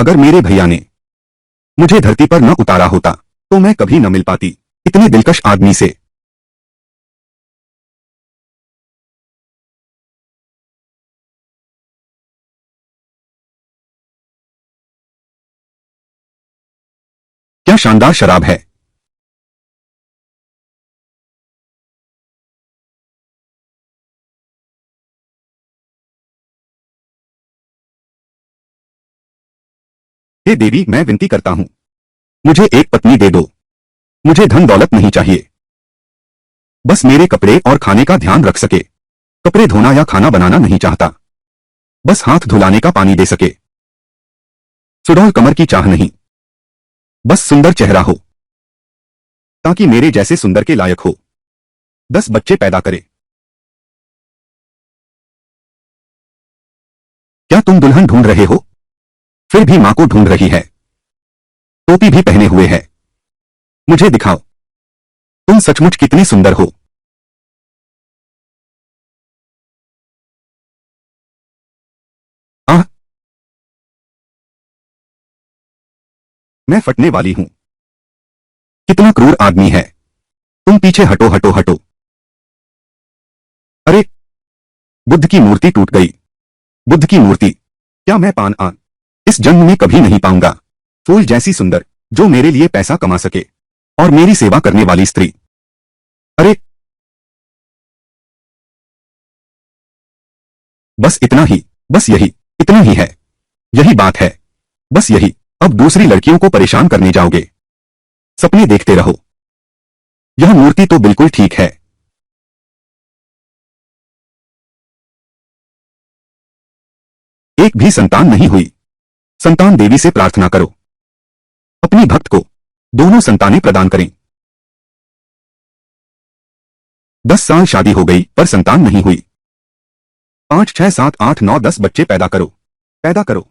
अगर मेरे भैया ने मुझे धरती पर न उतारा होता तो मैं कभी न मिल पाती इतने दिलकश आदमी से। क्या शानदार शराब है। हे देवी, मैं विनती करता हूं, मुझे एक पत्नी दे दो। मुझे धन दौलत नहीं चाहिए, बस मेरे कपड़े और खाने का ध्यान रख सके। कपड़े धोना या खाना बनाना नहीं चाहता, बस हाथ धुलाने का पानी दे सके। सुडौल कमर की चाह नहीं, बस सुंदर चेहरा हो, ताकि मेरे जैसे सुंदर के लायक हो। 10 बच्चे पैदा करे। क्या तुम दुल्हन ढूंढ रहे हो? फिर भी मां को ढूंढ रही है। टोपी भी पहने हुए है। मुझे दिखाओ, तुम सचमुच कितनी सुंदर हो। आह, मैं फटने वाली हूं। कितना क्रूर आदमी है। तुम पीछे हटो हटो हटो। अरे, बुद्ध की मूर्ति टूट गई। बुद्ध की मूर्ति। क्या मैं पान आन इस जन्म में कभी नहीं पाऊंगा। फूल जैसी सुंदर, जो मेरे लिए पैसा कमा सके और मेरी सेवा करने वाली स्त्री। अरे, बस इतना ही, बस यही, इतना ही है। यही बात है, बस यही। अब दूसरी लड़कियों को परेशान करने जाओगे। सपने देखते रहो। यह मूर्ति तो बिल्कुल ठीक है। एक भी संतान नहीं हुई। संतान देवी से प्रार्थना करो, अपनी भक्त को दोनों संतानें प्रदान करें। 10 साल शादी हो गई पर संतान नहीं हुई। 5 6 7 8 9 10 बच्चे पैदा करो, पैदा करो।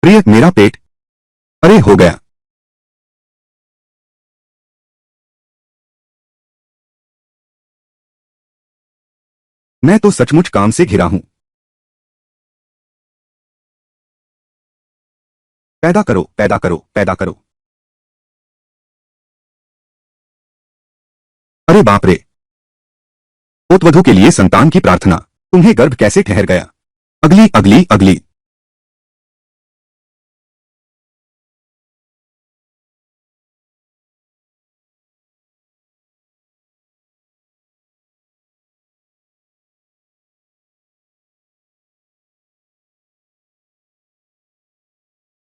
प्रिय, मेरा पेट। अरे, हो गया। मैं तो सचमुच काम से घिरा हूं। पैदा करो, पैदा करो, पैदा करो। अरे बाप रे। पुत्रवधू के लिए संतान की प्रार्थना। तुम्हें गर्भ कैसे ठहर गया? अगली अगली अगली।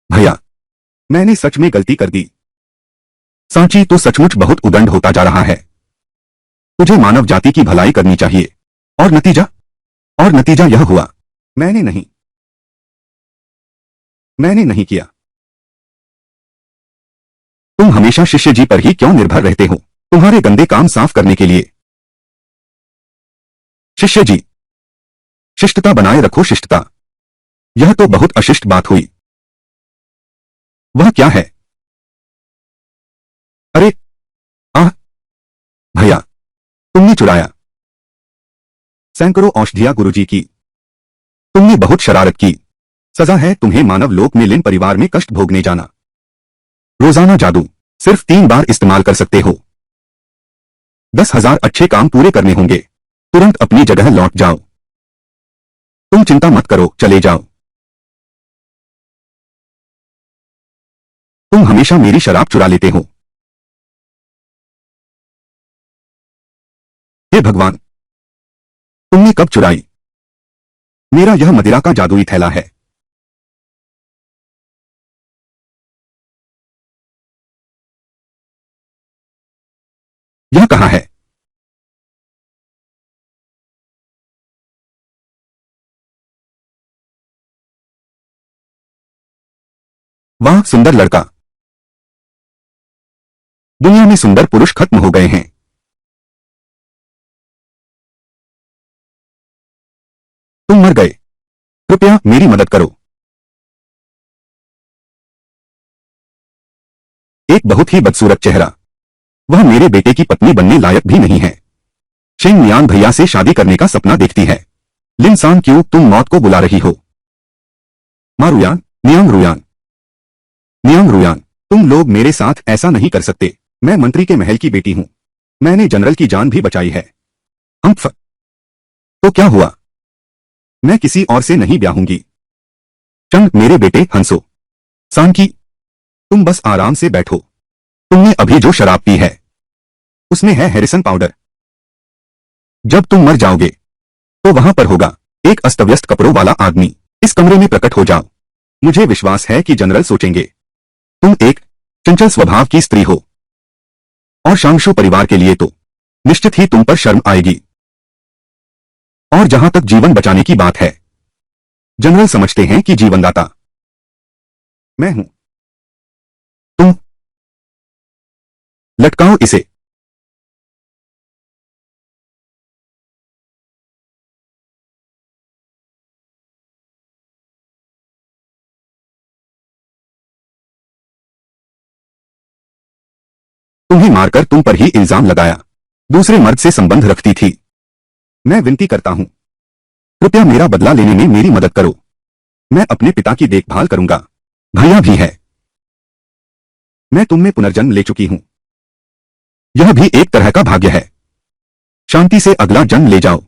भैया, मैंने सच में गलती कर दी। सांची तो सचमुच बहुत उदंड होता जा रहा है। तुझे मानव जाति की भलाई करनी चाहिए। और नतीजा? और नतीजा यह हुआ। मैंने नहीं, मैंने नहीं किया। तुम हमेशा शिष्य जी पर ही क्यों निर्भर रहते हो, तुम्हारे गंदे काम साफ करने के लिए? शिष्य जी, शिष्टता बनाए रखो, शिष्टता। यह तो बहुत अशिष्ट बात हुई। वह क्या है? अरे, आह, भैया, तुमने चुराया सैकड़ों औषधियां गुरुजी की। तुमने बहुत शरारत की। सजा है तुम्हें मानव लोक में लिन परिवार में कष्ट भोगने जाना। रोजाना जादू सिर्फ 3 बार इस्तेमाल कर सकते हो। 10,000 अच्छे काम पूरे करने होंगे। तुरंत अपनी जगह लौट जाओ। तुम चिंता मत करो, चले जाओ। तुम हमेशा मेरी शराब चुरा लेते हो। हे भगवान, तुमने कब चुराई? मेरा यह मदिरा का जादुई थैला है। यह कहां है? वाह, सुंदर लड़का। दुनिया में सुंदर पुरुष खत्म हो गए हैं। तुम मर गए। कृपया मेरी मदद करो। एक बहुत ही बदसूरत चेहरा। वह मेरे बेटे की पत्नी बनने लायक भी नहीं है। शिंग मियान भैया से शादी करने का सपना देखती है। लिनसान, क्यों तुम मौत को बुला रही हो? मा रुयान, नियांग रुयान, नियांग रुयान, तुम लोग मेरे साथ ऐसा नहीं कर सकते। मैं मंत्री के महल की बेटी हूं। मैंने जनरल की जान भी बचाई है। हम्फ। तो क्या हुआ? मैं किसी और से नहीं ब्याहूंगी। चंग, मेरे बेटे हंसो। सांकी, तुम बस आराम से बैठो। तुमने अभी जो शराब पी है उसमें है हैरिसन पाउडर। जब तुम मर जाओगे तो वहां पर होगा एक अस्तव्यस्त कपड़ों वाला आदमी। इस कमरे में प्रकट हो जाओ। मुझे विश्वास है कि जनरल सोचेंगे तुम एक चंचल स्वभाव की स्त्री हो, और शांगशु परिवार के लिए तो निश्चित ही तुम पर शर्म आएगी। और जहां तक जीवन बचाने की बात है, जनरल समझते हैं कि जीवनदाता मैं हूं। तुम लटकाओ इसे। तुम्हें मारकर तुम पर ही इल्जाम लगाया। दूसरे मर्द से संबंध रखती थी। मैं विनती करता हूं, कृपया मेरा बदला लेने में मेरी मदद करो। मैं अपने पिता की देखभाल करूंगा। भैया भी है। मैं तुम में पुनर्जन्म ले चुकी हूं। यह भी एक तरह का भाग्य है। शांति से अगला जन्म ले जाओ।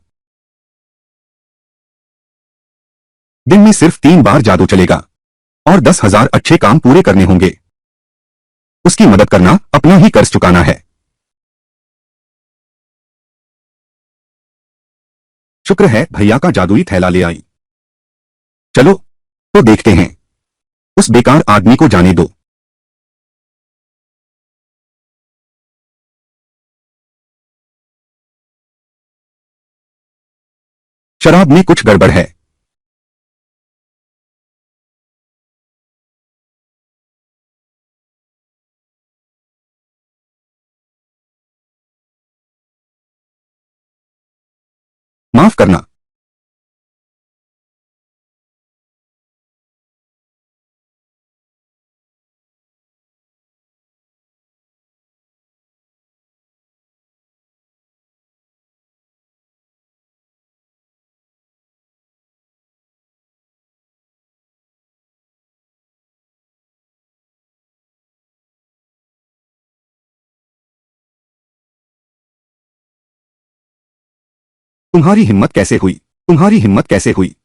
दिन में सिर्फ 3 बार जादू चलेगा और 10,000 अच्छे काम पूरे करने होंगे। उसकी मदद करना अपना ही कर्ज चुकाना है। शुक्र है भैया का जादुई थैला ले आई। चलो तो देखते हैं। उस बेकार आदमी को जाने दो। शराब में कुछ गड़बड़ है। माफ करना। तुम्हारी हिम्मत कैसे हुई? तुम्हारी हिम्मत कैसे हुई?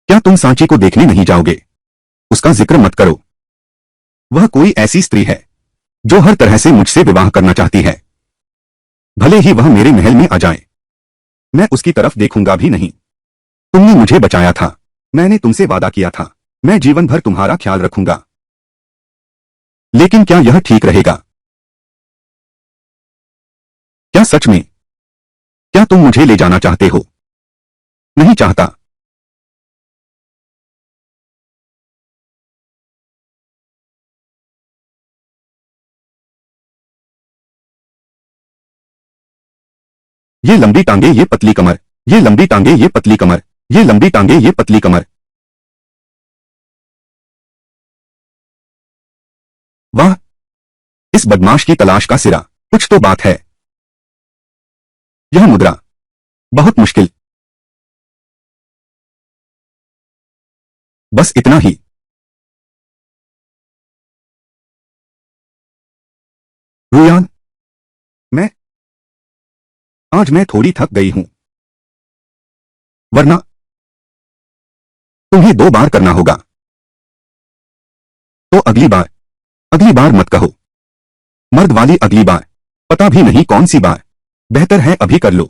क्या तुम सांची को देखने नहीं जाओगे? उसका जिक्र मत करो। वह कोई ऐसी स्त्री है जो हर तरह से मुझसे विवाह करना चाहती है। भले ही वह मेरे महल में आ जाए, मैं उसकी तरफ देखूंगा भी नहीं। तुमने मुझे बचाया था। मैंने तुमसे वादा किया था, मैं जीवन भर तुम्हारा ख्याल रखूंगा। लेकिन क्या यह ठीक रहेगा? क्या सच में? क्या तुम मुझे ले जाना चाहते हो? नहीं चाहता। ये लंबी टांगे, ये पतली कमर। ये लंबी टांगे, ये पतली कमर। ये लंबी टांगे, ये पतली कमर। वाह, इस बदमाश की तलाश का सिरा। कुछ तो बात है। यह मुद्रा बहुत मुश्किल। बस इतना ही। रुयान, मैं आज मैं थोड़ी थक गई हूं। वरना तुम्हें 2 बार करना होगा। तो अगली बार मत कहो। मर्द वाली अगली बार, पता भी नहीं कौन सी बार। बेहतर है अभी कर लो।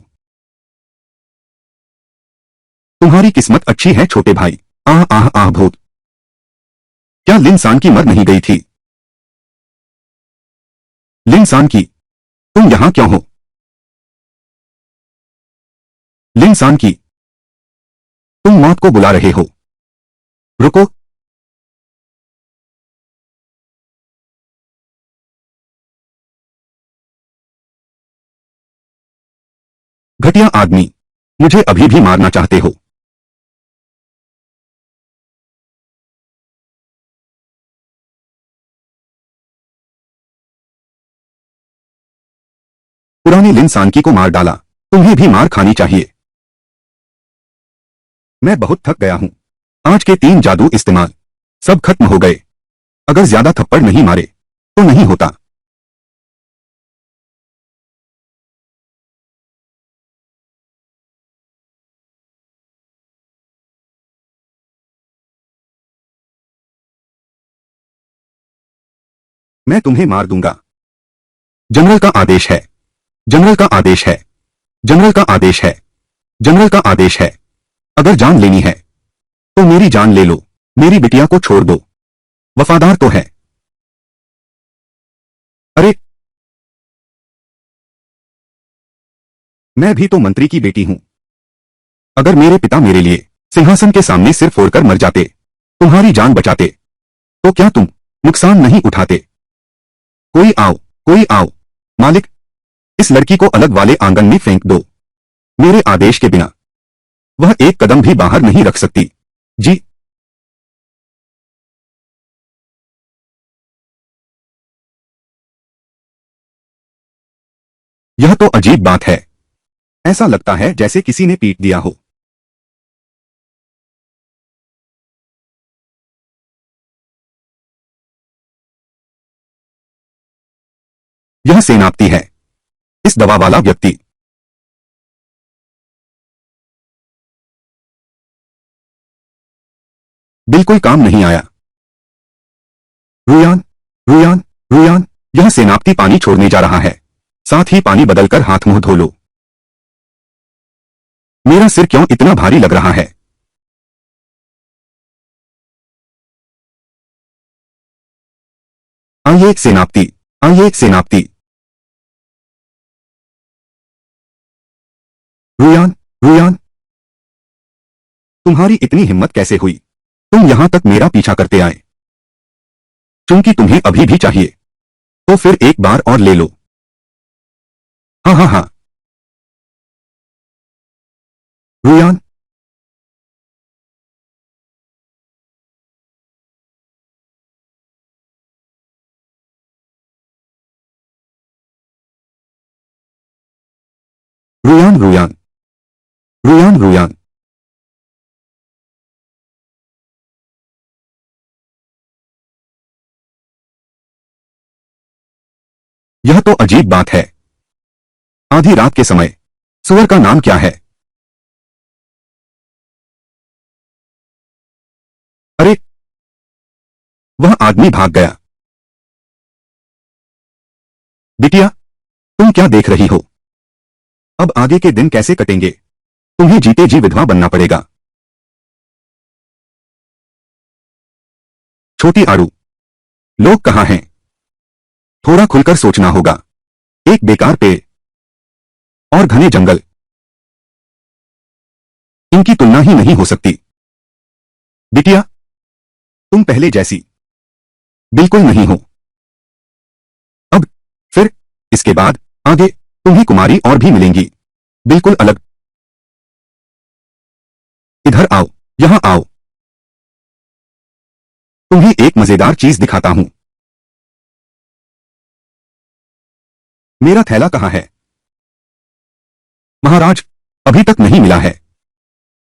तुम्हारी किस्मत अच्छी है छोटे भाई। आह आह आह भूत। क्या लिनसान की मर नहीं गई थी? लिनसान की, तुम यहां क्यों हो? लिनसान की, तुम मौत को बुला रहे हो। रुको। घटिया आदमी, मुझे अभी भी मारना चाहते हो? पुराने लिन सानकी को मार डाला, तुम्हें भी मार खानी चाहिए। मैं बहुत थक गया हूं। आज के 3 जादू इस्तेमाल सब खत्म हो गए। अगर ज्यादा थप्पड़ नहीं मारे तो नहीं होता। मैं तुम्हें मार दूंगा। जनरल का आदेश है। जनरल का आदेश है। जनरल का आदेश है। जनरल का आदेश है। अगर जान लेनी है तो मेरी जान ले लो। मेरी बिटिया को छोड़ दो। वफादार तो है। अरे, मैं भी तो मंत्री की बेटी हूं। अगर मेरे पिता मेरे लिए सिंहासन के सामने सिर फोड़कर मर जाते, तुम्हारी जान बचाते, तो क्या तुम नुकसान नहीं उठाते? कोई आओ, कोई आओ। मालिक, इस लड़की को अलग वाले आंगन में फेंक दो। मेरे आदेश के बिना वह एक कदम भी बाहर नहीं रख सकती। जी। यह तो अजीब बात है। ऐसा लगता है जैसे किसी ने पीट दिया हो। यह सेनापति है। इस दवा वाला व्यक्ति। बिल्कुल काम नहीं आया। रुयान, रुयान, रुयान, यह सेनापति पानी छोड़ने जा रहा है। साथ ही पानी बदलकर हाथ मुंह धो लो। मेरा सिर क्यों इतना भारी लग रहा है? आइए सेनापति, आइए सेनापति। रुयान, रुयान, तुम्हारी इतनी हिम्मत कैसे हुई? तुम यहां तक मेरा पीछा करते आए। चूंकि तुम्हें अभी भी चाहिए तो फिर एक बार और ले लो। हाँ हाँ हाँ। रुयान, रुयान, रुयान, रुयान, रुयान। यह तो अजीब बात है। आधी रात के समय सुअर का नाम क्या है? अरे, वह आदमी भाग गया। बिटिया, तुम क्या देख रही हो? अब आगे के दिन कैसे कटेंगे? तुम्हें जीते जी विधवा बनना पड़ेगा। छोटी आरू, लोग कहाँ हैं? थोड़ा खुलकर सोचना होगा। एक बेकार पेड़ और घने जंगल, इनकी तुलना ही नहीं हो सकती। बिटिया, तुम पहले जैसी बिल्कुल नहीं हो। अब, फिर, इसके बाद, आगे, तुम्हें कुमारी और भी मिलेंगी। बिल्कुल अलग। इधर आओ, यहां आओ। तुम्हें एक मजेदार चीज दिखाता हूं। मेरा थैला कहाँ है? महाराज, अभी तक नहीं मिला है।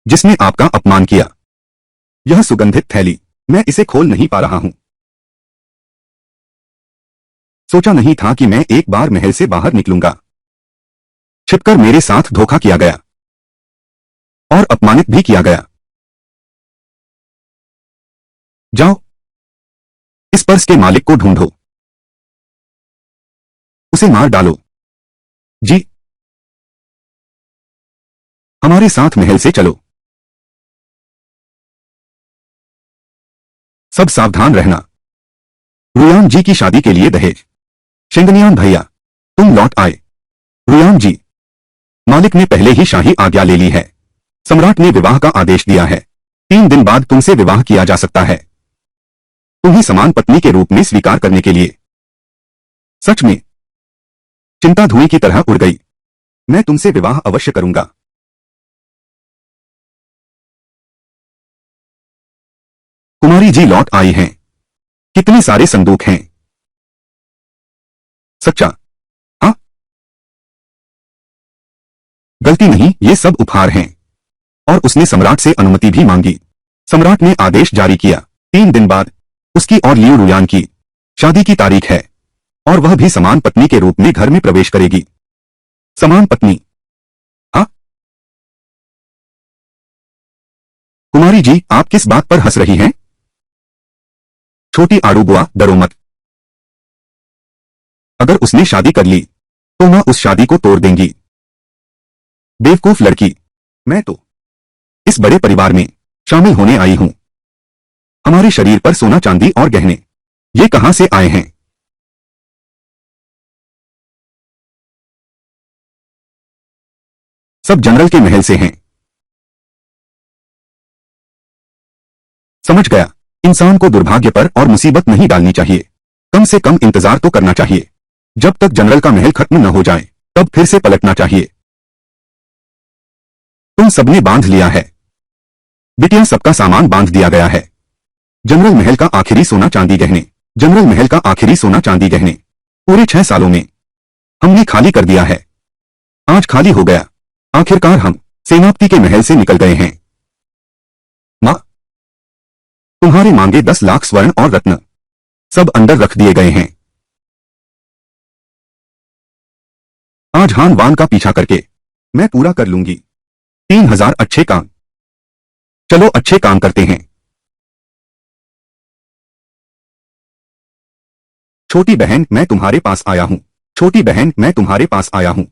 जिसने आपका अपमान किया। यह सुगंधित थैली, मैं इसे खोल नहीं पा रहा हूं। सोचा नहीं था कि मैं एक बार महल से बाहर निकलूंगा। छिपकर मेरे साथ धोखा किया गया और अपमानित भी किया गया। जाओ, इस पर्स के मालिक को ढूंढो। उसे मार डालो। जी। हमारे साथ महल से चलो। सब सावधान रहना। रुयान जी की शादी के लिए दहेज। शेंगनियान भैया, तुम लौट आए। रुयान जी, मालिक ने पहले ही शाही आज्ञा ले ली है। सम्राट ने विवाह का आदेश दिया है। 3 दिन बाद तुमसे विवाह किया जा सकता है, तुम्हें समान पत्नी के रूप में स्वीकार करने के लिए। सच में? चिंता धुएं की तरह उड़ गई। मैं तुमसे विवाह अवश्य करूंगा। कुमारी जी लौट आई हैं। कितने सारे संदूक हैं। सच्चा? हाँ, गलती नहीं, ये सब उपहार हैं। और उसने सम्राट से अनुमति भी मांगी। सम्राट ने आदेश जारी किया। 3 दिन बाद उसकी और लियू रुयान की शादी की तारीख है, और वह भी समान पत्नी के रूप में घर में प्रवेश करेगी। समान पत्नी? हाँ? कुमारी जी, आप किस बात पर हंस रही हैं? छोटी आड़ू बुआ, डरो मत। अगर उसने शादी कर ली तो मां उस शादी को तोड़ देंगी। बेवकूफ लड़की, मैं तो इस बड़े परिवार में शामिल होने आई हूं। हमारे शरीर पर सोना चांदी और गहने, ये कहां से आए हैं? सब जनरल के महल से हैं। समझ गया। इंसान को दुर्भाग्य पर और मुसीबत नहीं डालनी चाहिए। कम से कम इंतजार तो करना चाहिए। जब तक जनरल का महल खत्म न हो जाए तब फिर से पलटना चाहिए। तुम सबने बांध लिया है। बिटिया, सबका सामान बांध दिया गया है। जनरल महल का आखिरी सोना चांदी गहने, जनरल महल का आखिरी सोना चांदी गहने पूरे 6 सालों में हमने खाली कर दिया है। आज खाली हो गया। आखिरकार हम सेनापति के महल से निकल गए हैं। मां, तुम्हारे मांगे 10 लाख स्वर्ण और रत्न सब अंदर रख दिए गए हैं। आज हान वान का पीछा करके मैं पूरा कर लूंगी। 3000 अच्छे काम। चलो अच्छे काम करते हैं। छोटी बहन, मैं तुम्हारे पास आया हूं। छोटी बहन, मैं तुम्हारे पास आया हूं।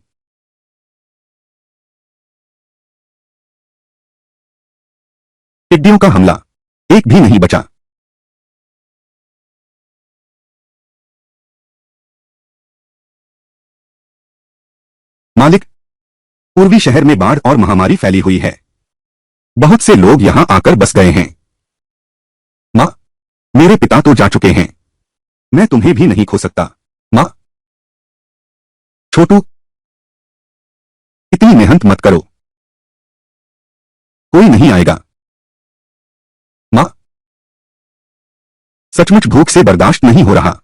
टिड्डियों का हमला, एक भी नहीं बचा। मालिक, पूर्वी शहर में बाढ़ और महामारी फैली हुई है। बहुत से लोग यहां आकर बस गए हैं। मां, मेरे पिता तो जा चुके हैं। मैं तुम्हें भी नहीं खो सकता। मां, छोटू, इतनी मेहनत मत करो। कोई नहीं आएगा। मां, सचमुच भूख से बर्दाश्त नहीं हो रहा।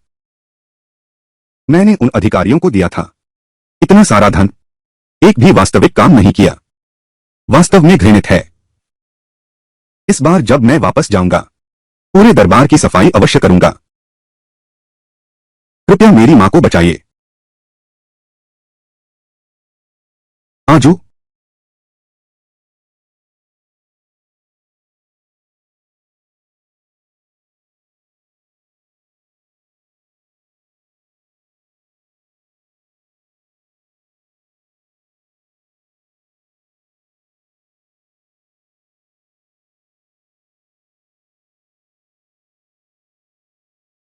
मैंने उन अधिकारियों को दिया था इतना सारा धन, एक भी वास्तविक काम नहीं किया। वास्तव में घृणित है। इस बार जब मैं वापस जाऊंगा पूरे दरबार की सफाई अवश्य करूंगा। कृपया मेरी मां को बचाइए। आजू,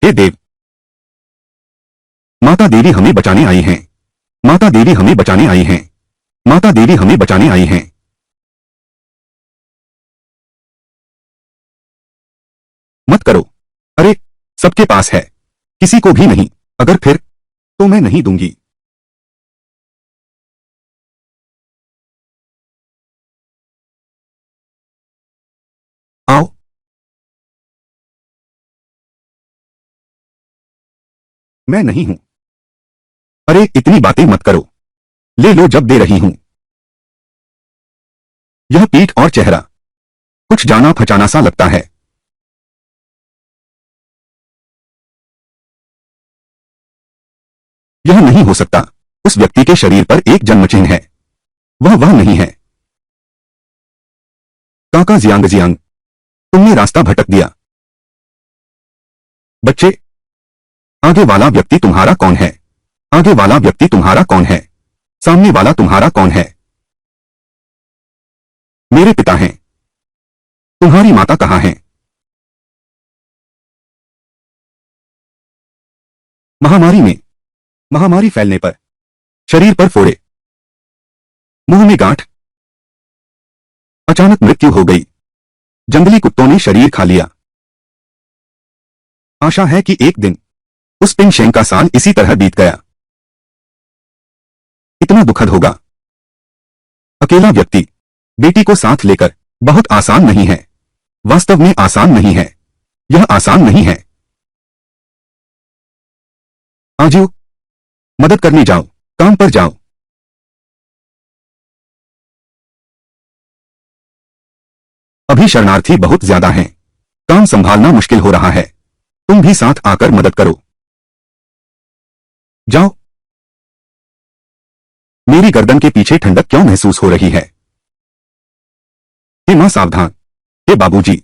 हे देव, माता देवी हमें बचाने आई हैं। माता देवी हमें बचाने आई हैं। माता देवी हमें बचाने आई हैं। मत करो। अरे, सबके पास है, किसी को भी नहीं। अगर फिर तो मैं नहीं दूंगी। आओ। मैं नहीं हूं। अरे, इतनी बातें मत करो। ले लो जब दे रही हूं। यह पीठ और चेहरा कुछ जाना पहचाना सा लगता है। यह नहीं हो सकता। उस व्यक्ति के शरीर पर एक जन्म चिन्ह है। वह नहीं है। काका जियांग जियांग, तुमने रास्ता भटक दिया। बच्चे, आगे वाला व्यक्ति तुम्हारा कौन है? आगे वाला व्यक्ति तुम्हारा कौन है? सामने वाला तुम्हारा कौन है? मेरे पिता हैं। तुम्हारी माता कहां है? महामारी में, महामारी फैलने पर शरीर पर फोड़े, मुंह में गांठ, अचानक मृत्यु हो गई। जंगली कुत्तों ने शरीर खा लिया। आशा है कि एक दिन उस पिंग शेंग का साल इसी तरह बीत गया। इतना दुखद होगा। अकेला व्यक्ति बेटी को साथ लेकर बहुत आसान नहीं है। वास्तव में आसान नहीं है। यह आसान नहीं है। आजियो, मदद करने जाओ, काम पर जाओ। अभी शरणार्थी बहुत ज्यादा हैं। काम संभालना मुश्किल हो रहा है। तुम भी साथ आकर मदद करो। जाओ। मेरी गर्दन के पीछे ठंडक क्यों महसूस हो रही है? हे मां सावधान। हे बाबूजी।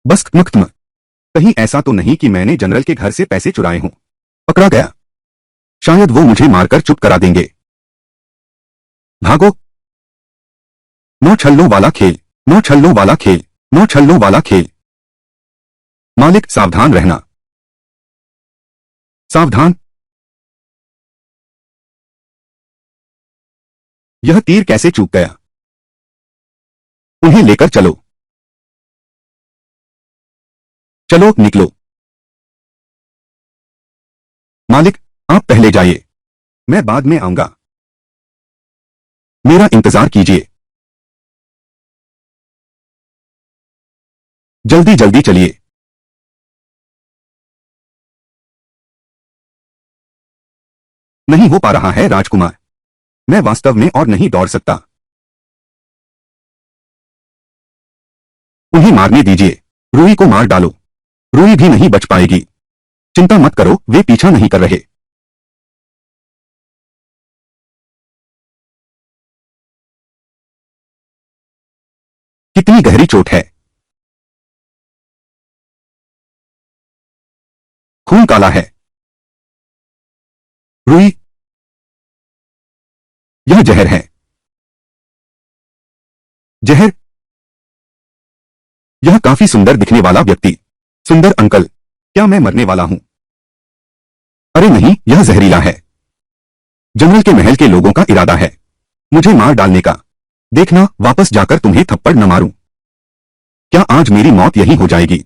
बस खत्म। कहीं ऐसा तो नहीं कि मैंने जनरल के घर से पैसे चुराए हों। पकड़ा गया। शायद वो मुझे मारकर चुप करा देंगे। भागो। नौ छल्लों वाला खेल, नौ छल्लों वाला खेल, नौ छल्लों वाला खेल। मालिक, सावधान रहना। सावधान। यह तीर कैसे चूक गया? उन्हें लेकर चलो। चलो, निकलो। मालिक, आप पहले जाइए। मैं बाद में आऊंगा। मेरा इंतजार कीजिए। जल्दी जल्दी चलिए। नहीं हो पा रहा है राजकुमार। मैं वास्तव में और नहीं दौड़ सकता। उन्हें मारने दीजिए। रूही को मार डालो। रूही भी नहीं बच पाएगी। चिंता मत करो, वे पीछा नहीं कर रहे। कितनी गहरी चोट है। खून काला है। रूही, यह जहर है। जहर। यह काफी सुंदर दिखने वाला व्यक्ति। सुंदर अंकल, क्या मैं मरने वाला हूं? अरे नहीं, यह जहरीला है। जनरल के महल के लोगों का इरादा है मुझे मार डालने का। देखना, वापस जाकर तुम्हें थप्पड़ न मारूं। क्या आज मेरी मौत यही हो जाएगी?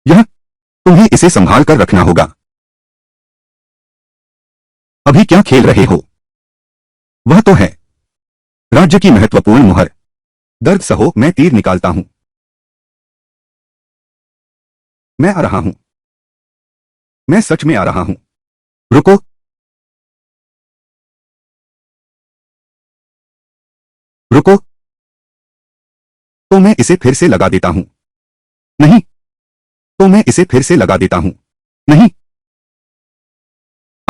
यह तुम्हें इसे संभाल कर रखना होगा। अभी क्या खेल रहे हो? वह तो है राज्य की महत्वपूर्ण मुहर। दर्द सहो, मैं तीर निकालता हूं। मैं आ रहा हूं। मैं सच में आ रहा हूं। रुको। रुको। तो मैं इसे फिर से लगा देता हूं। नहीं। तो मैं इसे फिर से लगा देता हूं। नहीं।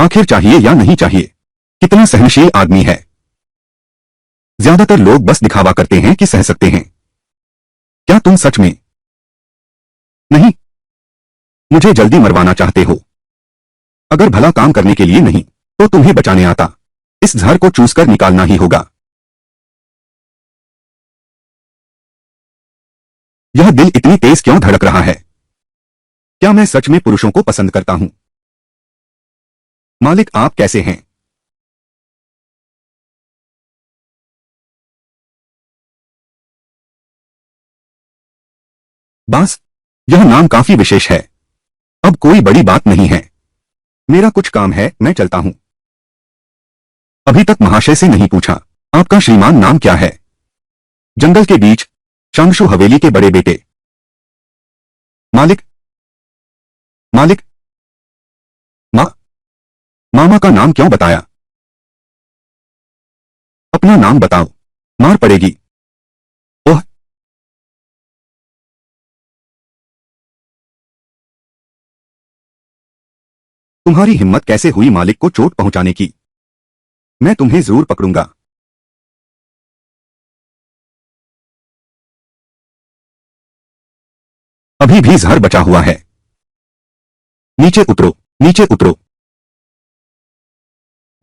आखिर चाहिए या नहीं चाहिए? कितना सहनशील आदमी है। ज्यादातर लोग बस दिखावा करते हैं कि सह सकते हैं। क्या तुम सच में? नहीं। मुझे जल्दी मरवाना चाहते हो? अगर भला काम करने के लिए नहीं तो तुम्हें बचाने आता। इस जहर को चूस कर निकालना ही होगा। यह दिल इतनी तेज क्यों धड़क रहा है? क्या मैं सच में पुरुषों को पसंद करता हूं? मालिक, आप कैसे हैं? बास, यह नाम काफी विशेष है। अब कोई बड़ी बात नहीं है। मेरा कुछ काम है, मैं चलता हूं। अभी तक महाशय से नहीं पूछा, आपका श्रीमान नाम क्या है? जंगल के बीच, शांशु हवेली के बड़े बेटे। मालिक। मालिक। माँ। मामा का नाम क्यों बताया? अपना नाम बताओ। मार पड़ेगी। ओह। तुम्हारी हिम्मत कैसे हुई मालिक को चोट पहुंचाने की? मैं तुम्हें जरूर पकड़ूंगा। अभी भी जहर बचा हुआ है। नीचे उतरो। नीचे उतरो।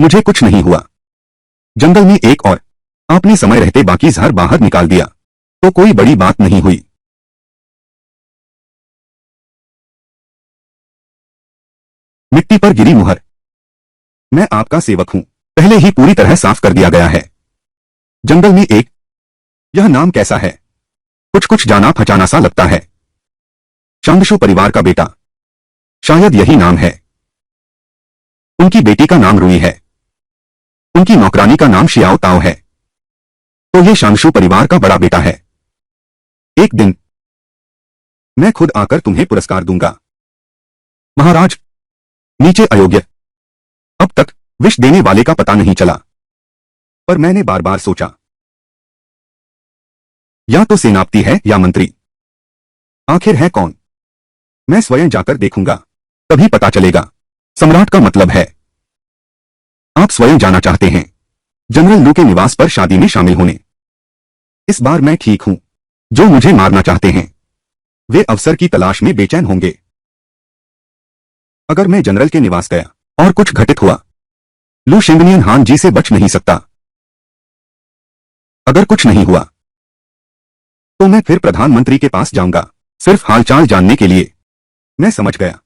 मुझे कुछ नहीं हुआ। जंगल में एक और आपने समय रहते बाकी जहर बाहर निकाल दिया तो कोई बड़ी बात नहीं हुई। मिट्टी पर गिरी मुहर। मैं आपका सेवक हूं। पहले ही पूरी तरह साफ कर दिया गया है। जंगल में एक। यह नाम कैसा है? कुछ कुछ जाना पहचाना सा लगता है। चांदशु परिवार का बेटा। शायद यही नाम है। उनकी बेटी का नाम रुई है। उनकी नौकरानी का नाम शियाओ ताओ है। तो ये शांशु परिवार का बड़ा बेटा है। एक दिन मैं खुद आकर तुम्हें पुरस्कार दूंगा। महाराज, नीचे अयोग्य। अब तक विष देने वाले का पता नहीं चला, पर मैंने बार बार सोचा, या तो सेनापति है या मंत्री। आखिर है कौन? मैं स्वयं जाकर देखूंगा, तभी पता चलेगा। सम्राट का मतलब है आप स्वयं जाना चाहते हैं जनरल लू के निवास पर शादी में शामिल होने। इस बार मैं ठीक हूं। जो मुझे मारना चाहते हैं वे अवसर की तलाश में बेचैन होंगे। अगर मैं जनरल के निवास गया और कुछ घटित हुआ, लू शेंगनियन हान जी से बच नहीं सकता। अगर कुछ नहीं हुआ तो मैं फिर प्रधानमंत्री के पास जाऊंगा, सिर्फ हालचाल जानने के लिए। मैं समझ गया।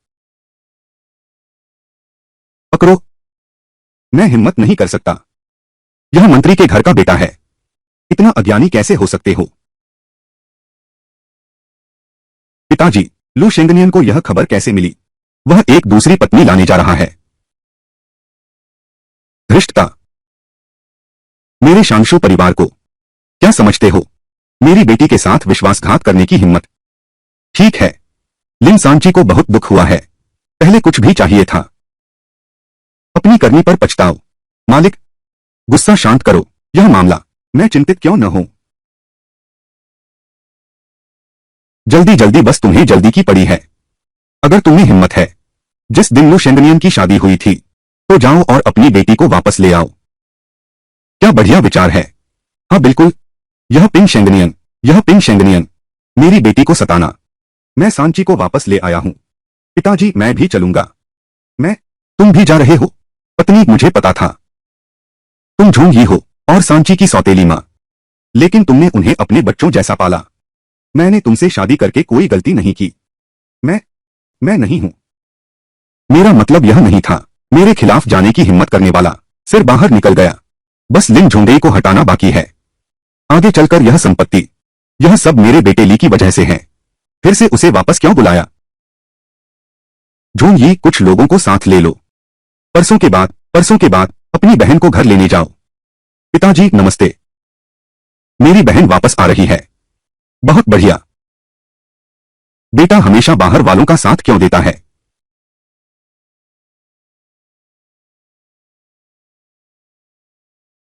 पकड़ो। मैं हिम्मत नहीं कर सकता। यह मंत्री के घर का बेटा है। इतना अज्ञानी कैसे हो सकते हो? पिताजी, लू शेंगनियन को यह खबर कैसे मिली? वह एक दूसरी पत्नी लाने जा रहा है। धृष्टता। मेरे शांशु परिवार को क्या समझते हो? मेरी बेटी के साथ विश्वासघात करने की हिम्मत। ठीक है, लिन सांची को बहुत दुख हुआ है। पहले कुछ भी चाहिए था। अपनी करनी पर पछताओ। मालिक, गुस्सा शांत करो। यह मामला। मैं चिंतित क्यों न हूं? जल्दी जल्दी, बस तुम्हें जल्दी की पड़ी है। अगर तुम्हें हिम्मत है, जिस दिन लू शेंगनियन की शादी हुई थी, तो जाओ और अपनी बेटी को वापस ले आओ। क्या बढ़िया विचार है। हाँ बिल्कुल। यह पिंग शेंगनियन, यह पिंग शेंगनियन, मेरी बेटी को सताना। मैं सांची को वापस ले आया हूं। पिताजी, मैं भी चलूंगा। मैं? तुम भी जा रहे हो? पत्नी, मुझे पता था। तुम झूम ही हो और सांची की सौतेली मां। लेकिन तुमने उन्हें अपने बच्चों जैसा पाला। मैंने तुमसे शादी करके कोई गलती नहीं की। मैं नहीं हूं। मेरा मतलब यह नहीं था। मेरे खिलाफ जाने की हिम्मत करने वाला सिर बाहर निकल गया। बस लिन झुंडेई को हटाना बाकी है। आगे चलकर यह संपत्ति, यह सब मेरे बेटे ली की वजह से है। फिर से उसे वापस क्यों बुलाया? झूम यी, कुछ लोगों को साथ ले लो। परसों के बाद अपनी बहन को घर लेने जाओ। पिताजी नमस्ते। मेरी बहन वापस आ रही है। बहुत बढ़िया। बेटा हमेशा बाहर वालों का साथ क्यों देता है?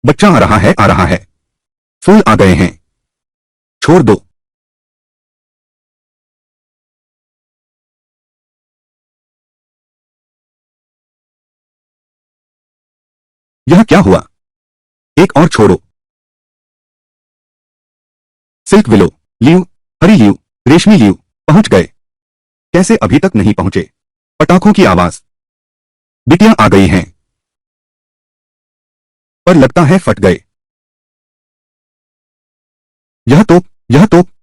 बच्चा आ रहा है, आ रहा है। फूल आ गए हैं। छोड़ दो। यह क्या हुआ? एक और छोड़ो। सिल्क विलो, लियू, हरी लियू, रेशमी लियू, पहुंच गए। कैसे अभी तक नहीं पहुंचे? पटाखों की आवाज। बिटियां आ गई हैं, पर लगता है फट गए।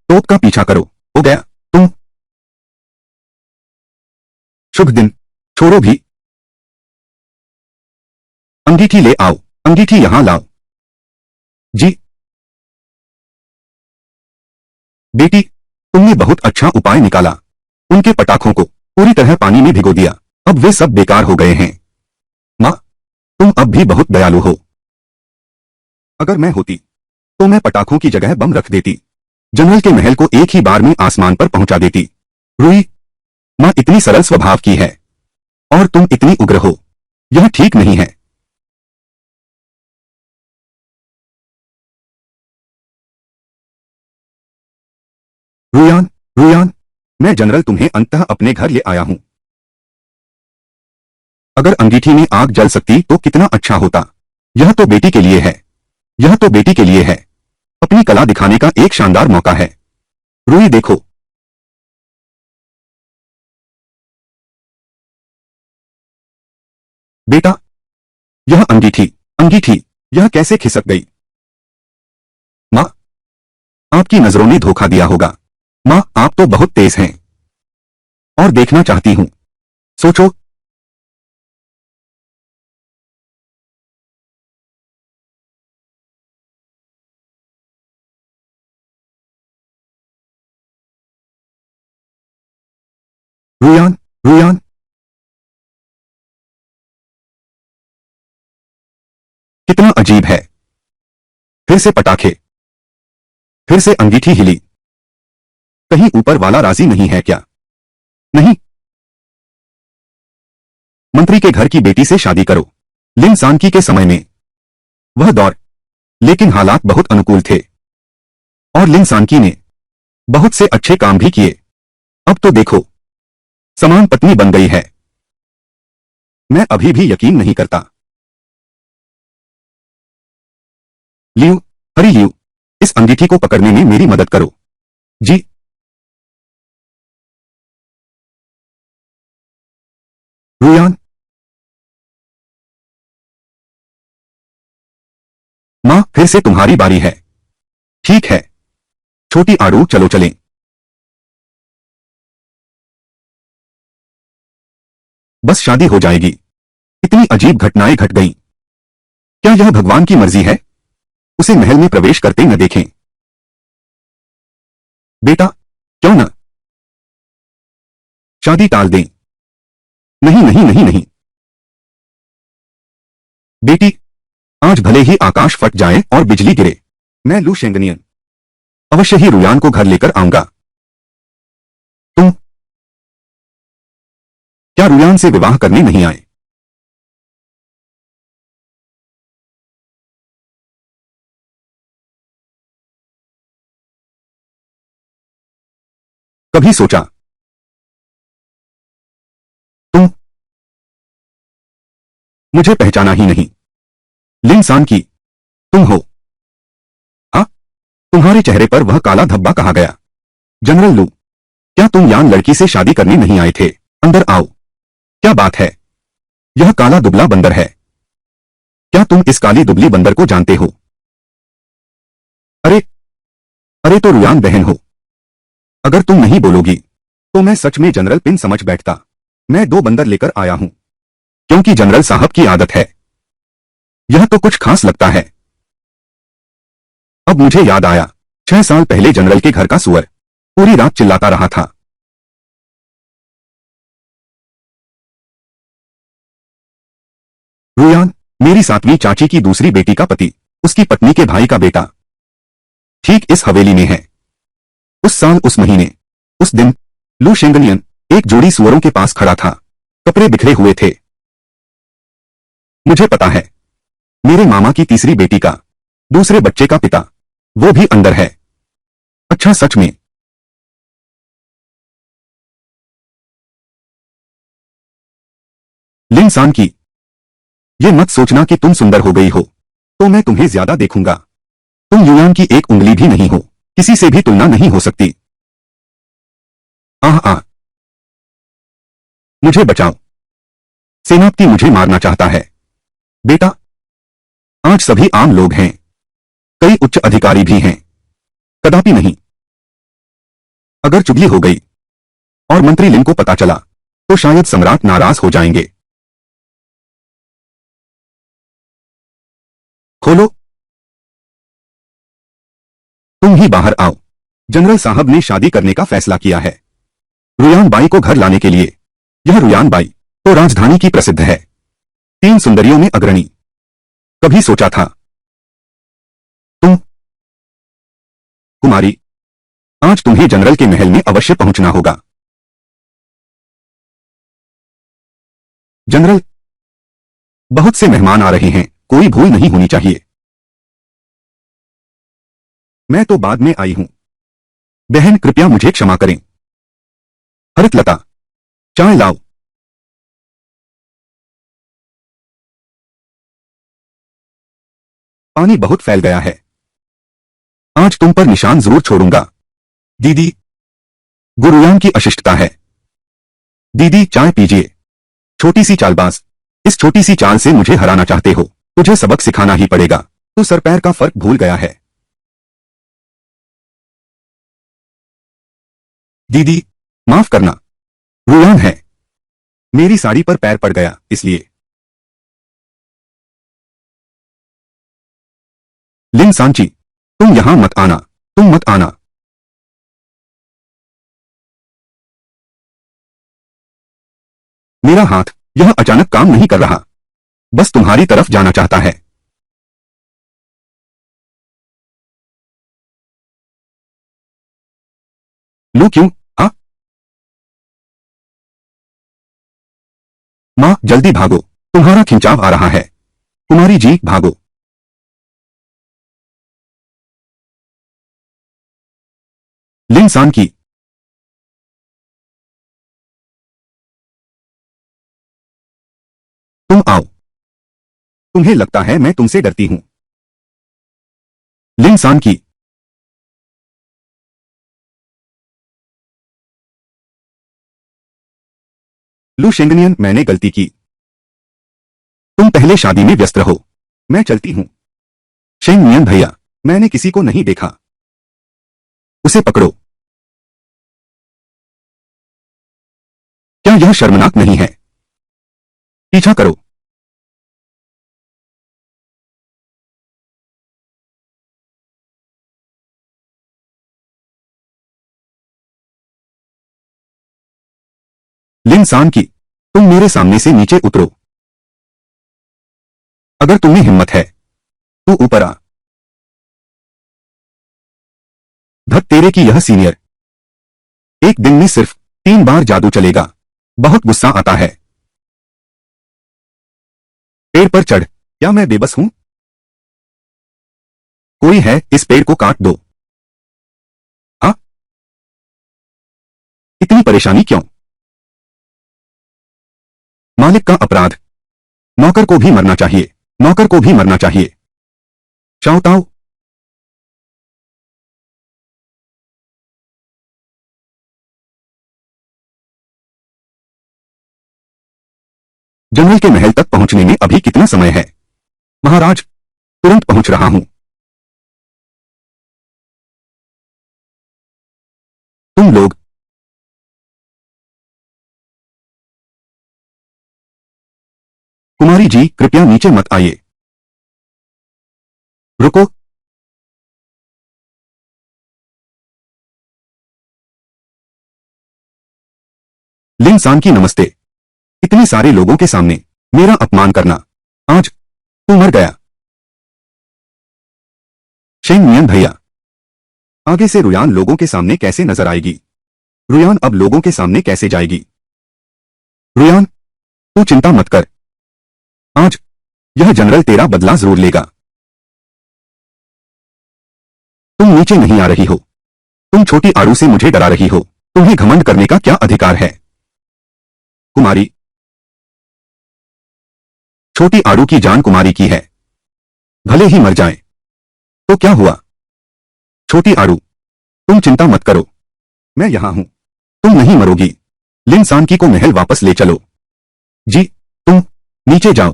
तोप का पीछा करो। हो गया। तुम। शुभ दिन। छोड़ो भी। अंगीठी ले आओ। अंगीठी यहां लाओ। जी। बेटी, तुमने बहुत अच्छा उपाय निकाला। उनके पटाखों को पूरी तरह पानी में भिगो दिया। अब वे सब बेकार हो गए हैं। मां, तुम अब भी बहुत दयालु हो। अगर मैं होती तो मैं पटाखों की जगह बम रख देती। जनरल के महल को एक ही बार में आसमान पर पहुंचा देती। रुई, मां इतनी सरल स्वभाव की है और तुम इतनी उग्र हो। यह ठीक नहीं है। रुयान, रुयान, मैं जनरल तुम्हें अंततः अपने घर ले आया हूं। अगर अंगीठी में आग जल सकती तो कितना अच्छा होता। यह तो बेटी के लिए है। यह तो बेटी के लिए है। अपनी कला दिखाने का एक शानदार मौका है। रुई देखो। बेटा, यह अंगीठी, अंगीठी, यह कैसे खिसक गई? आपकी नजरों ने धोखा दिया होगा। माँ, आप तो बहुत तेज हैं। और देखना चाहती हूँ। सोचो। रुयान, रुयान, कितना अजीब है। फिर से पटाखे। फिर से अंगीठी हिली। कहीं ऊपर वाला राजी नहीं है क्या? नहीं। मंत्री के घर की बेटी से शादी करो। लिन सानकी के समय में वह दौर, लेकिन हालात बहुत अनुकूल थे और लिन सानकी ने बहुत से अच्छे काम भी किए। अब तो देखो, समान पत्नी बन गई है। मैं अभी भी यकीन नहीं करता। लियू, हरी लियू, इस अंगीठी को पकड़ने में मेरी मदद करो। जी। रुयान। माँ, फिर से तुम्हारी बारी है। ठीक है। छोटी आड़ू, चलो चलें। बस शादी हो जाएगी। इतनी अजीब घटनाएं घट गईं। क्या यह भगवान की मर्जी है? उसे महल में प्रवेश करते न देखें। बेटा, क्यों न शादी टाल दें? नहीं नहीं नहीं नहीं। बेटी, आज भले ही आकाश फट जाए और बिजली गिरे, मैं लू शेंगनियन अवश्य ही रुयान को घर लेकर आऊंगा। तुम क्या रुयान से विवाह करने नहीं आए? कभी सोचा? तुम मुझे पहचाना ही नहीं। लिन सान की तुम हो? हाँ, तुम्हारे चेहरे पर वह काला धब्बा कहाँ गया? जनरल लू, क्या तुम यान लड़की से शादी करने नहीं आए थे? अंदर आओ। क्या बात है? यह काला दुबला बंदर है। क्या तुम इस काली दुबली बंदर को जानते हो? अरे, अरे तो रुयान बहन हो। अगर तुम नहीं बोलोगी तो मैं सच में जनरल पिन समझ बैठता। मैं दो बंदर लेकर आया हूं क्योंकि जनरल साहब की आदत है। यह तो कुछ खास लगता है। अब मुझे याद आया, 6 साल पहले जनरल के घर का सुअर पूरी रात चिल्लाता रहा था। रुयान, मेरी 7वीं चाची की दूसरी बेटी का पति, उसकी पत्नी के भाई का बेटा, ठीक इस हवेली में है। उस साल, उस महीने, उस दिन लू शेंगनियन एक जोड़ी सुअरों के पास खड़ा था। कपड़े बिखरे हुए थे। मुझे पता है। मेरे मामा की तीसरी बेटी का दूसरे बच्चे का पिता, वो भी अंदर है। अच्छा, सच में? लिन सान की, ये मत सोचना कि तुम सुंदर हो गई हो तो मैं तुम्हें ज्यादा देखूंगा। तुम युआन की एक उंगली भी नहीं हो, किसी से भी तुलना नहीं हो सकती। आह आह, मुझे बचाओ। सेनापति मुझे मारना चाहता है। बेटा, आज सभी आम लोग हैं। कई उच्च अधिकारी भी हैं। कदापि नहीं। अगर चुगली हो गई और मंत्री लिन को पता चला तो शायद सम्राट नाराज हो जाएंगे। खोलो। तुम ही बाहर आओ। जनरल साहब ने शादी करने का फैसला किया है रुयान बाई को घर लाने के लिए। यह रुयान बाई तो राजधानी की प्रसिद्ध है, 3 सुंदरियों में अग्रणी। कभी सोचा था? तुम कुमारी, आज तुम्हें जनरल के महल में अवश्य पहुंचना होगा। जनरल, बहुत से मेहमान आ रहे हैं, कोई भूल नहीं होनी चाहिए। मैं तो बाद में आई हूं। बहन, कृपया मुझे क्षमा करें। हरितलता, चाय लाओ। पानी बहुत फैल गया है। आज तुम पर निशान जरूर छोड़ूंगा। दीदी, गुरुयान की अशिष्टता है। दीदी, चाय पीजिए। छोटी सी चालबाज, इस छोटी सी चाल से मुझे हराना चाहते हो? तुझे सबक सिखाना ही पड़ेगा। तू सर पैर का फर्क भूल गया है। दीदी, माफ करना, रुयान है। मेरी साड़ी पर पैर पड़ गया, इसलिए। लिन सांची, तुम यहां मत आना, तुम मत आना। मेरा हाथ, यह अचानक काम नहीं कर रहा। बस तुम्हारी तरफ जाना चाहता है। लू क्यों? हाँ? माँ, जल्दी भागो, तुम्हारा खिंचाव आ रहा है। कुमारी जी, भागो। लिन सान की। तुम आओ। तुम्हें लगता है मैं तुमसे डरती हूं? लिन सान की। लू शेंगनियन, मैंने गलती की। तुम पहले शादी में व्यस्त रहो। मैं चलती हूं। शेंगनियन भैया, मैंने किसी को नहीं देखा। उसे पकड़ो। क्या यह शर्मनाक नहीं है? पीछा करो। लिन सान की, तुम मेरे सामने से नीचे उतरो। अगर तुम्हें हिम्मत है तो ऊपर आ। धत तेरे की, यह सीनियर। एक दिन में सिर्फ 3 बार जादू चलेगा। बहुत गुस्सा आता है। पेड़ पर चढ़। क्या मैं बेबस हूं? कोई है, इस पेड़ को काट दो। हाँ? इतनी परेशानी क्यों? मालिक का अपराध। नौकर को भी मरना चाहिए। नौकर को भी मरना चाहिए। चाओताओ। जनरल के महल तक पहुंचने में अभी कितना समय है? महाराज, तुरंत पहुंच रहा हूं। तुम लोग। कुमारी जी, कृपया नीचे मत आइए। रुको। लिन सान की, नमस्ते। इतने सारे लोगों के सामने मेरा अपमान करना। आज तू मर गया। शेंग मियन भैया, आगे से रुयान लोगों के सामने कैसे नजर आएगी? रुयान अब लोगों के सामने कैसे जाएगी? रुयान, तू चिंता मत कर। आज यह जनरल तेरा बदला जरूर लेगा। तुम नीचे नहीं आ रही हो। तुम छोटी आड़ू से मुझे डरा रही हो। तुम्हें घमंड करने का क्या अधिकार है? कुमारी। छोटी आड़ू की जान कुमारी की है। भले ही मर जाए तो क्या हुआ? छोटी आड़ू, तुम चिंता मत करो। मैं यहां हूं। तुम नहीं मरोगी। लिन सांकी को महल वापस ले चलो। जी, तुम नीचे जाओ।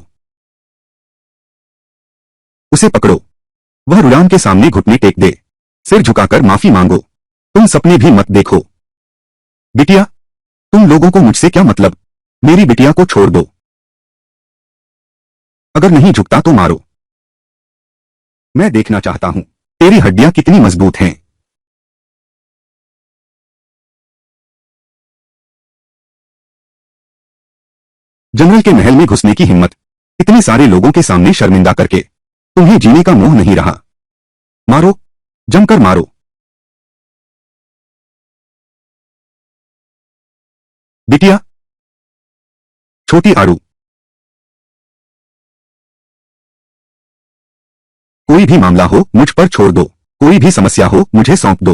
उसे पकड़ो। वह रुयान के सामने घुटने टेक दे। सिर झुकाकर माफी मांगो। तुम सपने भी मत देखो। बिटिया, तुम लोगों को मुझसे क्या मतलब? मेरी बिटिया को छोड़ दो। अगर नहीं झुकता तो मारो। मैं देखना चाहता हूं तेरी हड्डियां कितनी मजबूत हैं। जनरल के महल में घुसने की हिम्मत, इतने सारे लोगों के सामने शर्मिंदा करके। तुम्हें जीने का मोह नहीं रहा। मारो, जमकर मारो। बिटिया। छोटी आड़ू। कोई भी मामला हो मुझ पर छोड़ दो। कोई भी समस्या हो मुझे सौंप दो।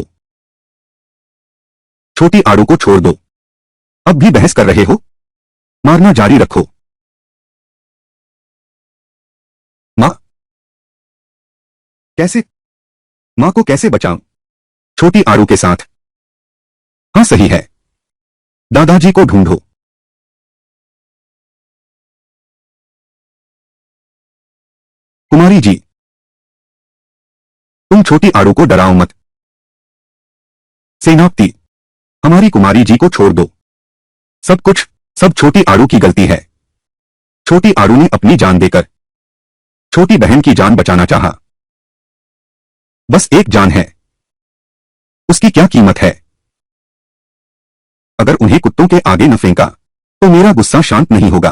छोटी आड़ू को छोड़ दो। अब भी बहस कर रहे हो? मारना जारी रखो। मां। कैसे? मां को कैसे बचाऊं? छोटी आड़ू के साथ। हाँ, सही है। दादाजी को ढूंढो। कुमारी जी, तुम छोटी आड़ू को डराओ मत। सेनापति। हमारी कुमारी जी को छोड़ दो। सब छोटी आरू की गलती है। छोटी आरू ने अपनी जान देकर छोटी बहन की जान बचाना चाहा। बस एक जान है, उसकी क्या कीमत है? अगर उन्हें कुत्तों के आगे न फेंका तो मेरा गुस्सा शांत नहीं होगा।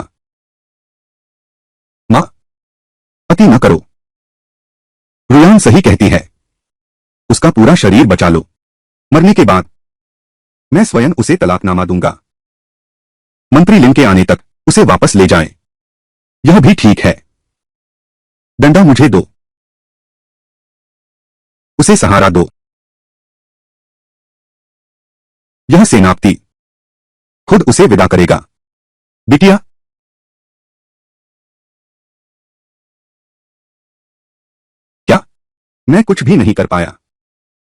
मां, अति न करो। रुयान सही कहती है, उसका पूरा शरीर बचा लो। मरने के बाद मैं स्वयं उसे तलाकनामा दूंगा। मंत्री लिन के आने तक उसे वापस ले जाएं। यह भी ठीक है। डंडा मुझे दो, उसे सहारा दो। यह सेनापति खुद उसे विदा करेगा। बिटिया, क्या? मैं कुछ भी नहीं कर पाया।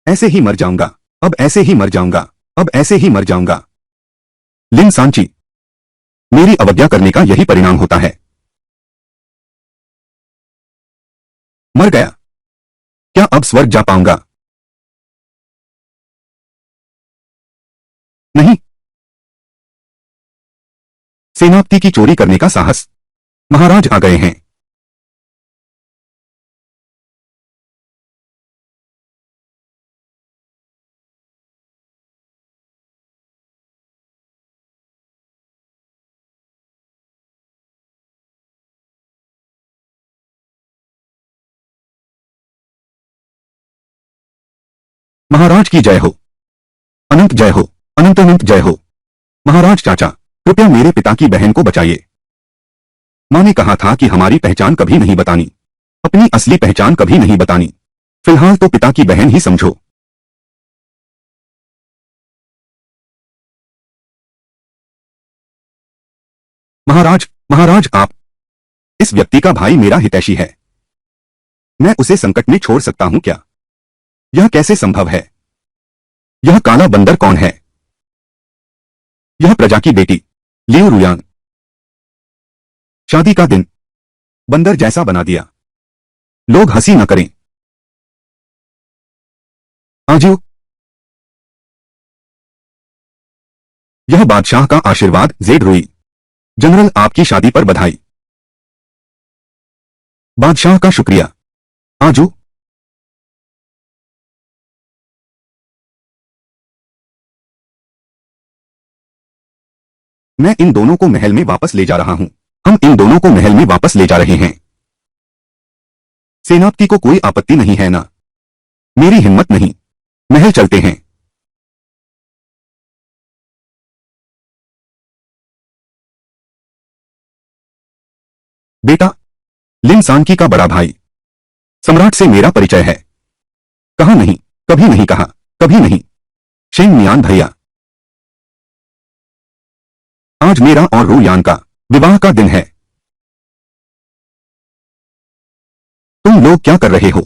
ऐसे ही मर जाऊंगा, अब ऐसे ही मर जाऊंगा, अब ऐसे ही मर जाऊंगा। लिन सांची, मेरी अवज्ञा करने का यही परिणाम होता है। मर गया। क्या अब स्वर्ग जा पाऊंगा? नहीं। सेनापति की चोरी करने का साहस। महाराज आ गए हैं। महाराज की जय हो। अनंत जय हो, अनंत अनंत जय हो। महाराज चाचा, कृपया मेरे पिता की बहन को बचाइए। मां ने कहा था कि हमारी पहचान कभी नहीं बतानी, अपनी असली पहचान कभी नहीं बतानी। फिलहाल तो पिता की बहन ही समझो। महाराज, महाराज आप, इस व्यक्ति का भाई मेरा हितैषी है। मैं उसे संकट में छोड़ सकता हूं क्या? यह कैसे संभव है? यह काला बंदर कौन है? यह प्रजा की बेटी लियू रुयान। शादी का दिन बंदर जैसा बना दिया। लोग हंसी न करें। आजियो, यह बादशाह का आशीर्वाद जेड रुई। जनरल, आपकी शादी पर बधाई। बादशाह का शुक्रिया। आजू, मैं इन दोनों को महल में वापस ले जा रहा हूं। हम इन दोनों को महल में वापस ले जा रहे हैं। सेनापति को कोई आपत्ति नहीं है ना? मेरी हिम्मत नहीं। महल चलते हैं। बेटा, लिन सांकी का बड़ा भाई सम्राट से मेरा परिचय है। कहा नहीं, कभी नहीं कहा, कभी नहीं। शेंग मियान भैया, आज मेरा और रू यान का विवाह का दिन है। तुम लोग क्या कर रहे हो?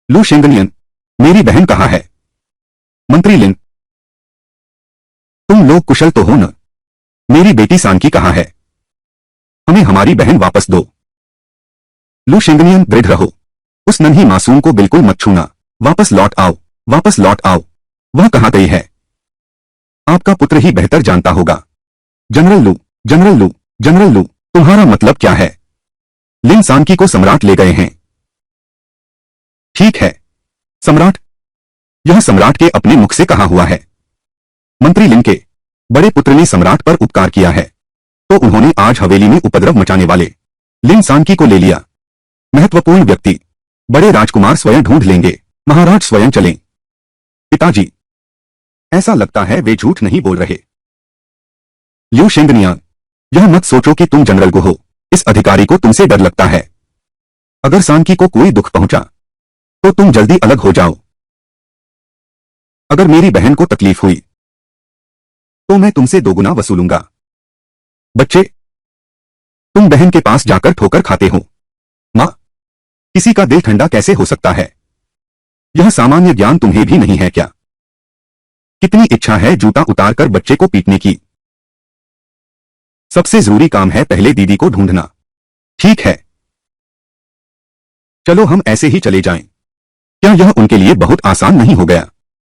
लू शेंगनियन, मेरी बहन कहाँ है? मंत्री लिन, तुम लोग कुशल तो हो न? मेरी बेटी सांकी कहाँ है? हमें हमारी बहन वापस दो। लू शेंगनियन, दृढ़ रहो। उस नन्ही मासूम को बिल्कुल मत छूना। वापस लौट आओ, वापस लौट आओ। वह कहाँ गई है? आपका पुत्र ही बेहतर जानता होगा। जनरल लू, जनरल लू, जनरल लू, तुम्हारा मतलब क्या है? लिन सांकी को सम्राट ले गए हैं। ठीक है सम्राट, यह सम्राट के अपने मुख से कहा हुआ है। मंत्री लिन के बड़े पुत्र ने सम्राट पर उपकार किया है, तो उन्होंने आज हवेली में उपद्रव मचाने वाले लिन सांकी को ले लिया। महत्वपूर्ण व्यक्ति बड़े राजकुमार स्वयं ढूंढ लेंगे, महाराज स्वयं चलें। पिताजी, ऐसा लगता है वे झूठ नहीं बोल रहे। लियू शेंगनियांग, यह मत सोचो कि तुम जनरल गो हो। इस अधिकारी को तुमसे डर लगता है। अगर सांकी को कोई दुख पहुंचा तो तुम जल्दी अलग हो जाओ। अगर मेरी बहन को तकलीफ हुई तो मैं तुमसे दोगुना वसूलूंगा। बच्चे, तुम बहन के पास जाकर ठोकर खाते हो। मां, किसी का दिल ठंडा कैसे हो सकता है? यह सामान्य ज्ञान तुम्हें भी नहीं है क्या? कितनी इच्छा है जूता उतारकर बच्चे को पीटने की। सबसे जरूरी काम है पहले दीदी को ढूंढना। ठीक है, चलो हम ऐसे ही चले जाएं। क्या यह उनके लिए बहुत आसान नहीं हो गया?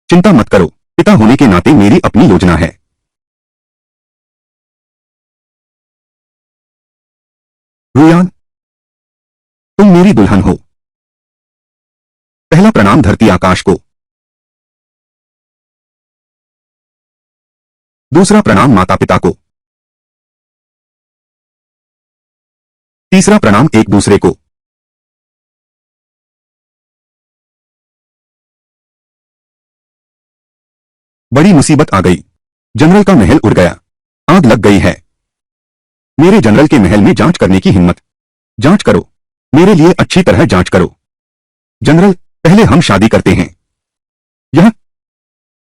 चिंता मत करो, पिता होने के नाते मेरी अपनी योजना है। रुयान, तुम मेरी दुल्हन हो। पहला प्रणाम धरती आकाश को। दूसरा प्रणाम माता पिता को। तीसरा प्रणाम एक दूसरे को। बड़ी मुसीबत आ गई। जनरल का महल उड़ गया। आग लग गई है। मेरे जनरल के महल में जांच करने की हिम्मत। जांच करो, मेरे लिए अच्छी तरह जांच करो। जनरल, पहले हम शादी करते हैं। यह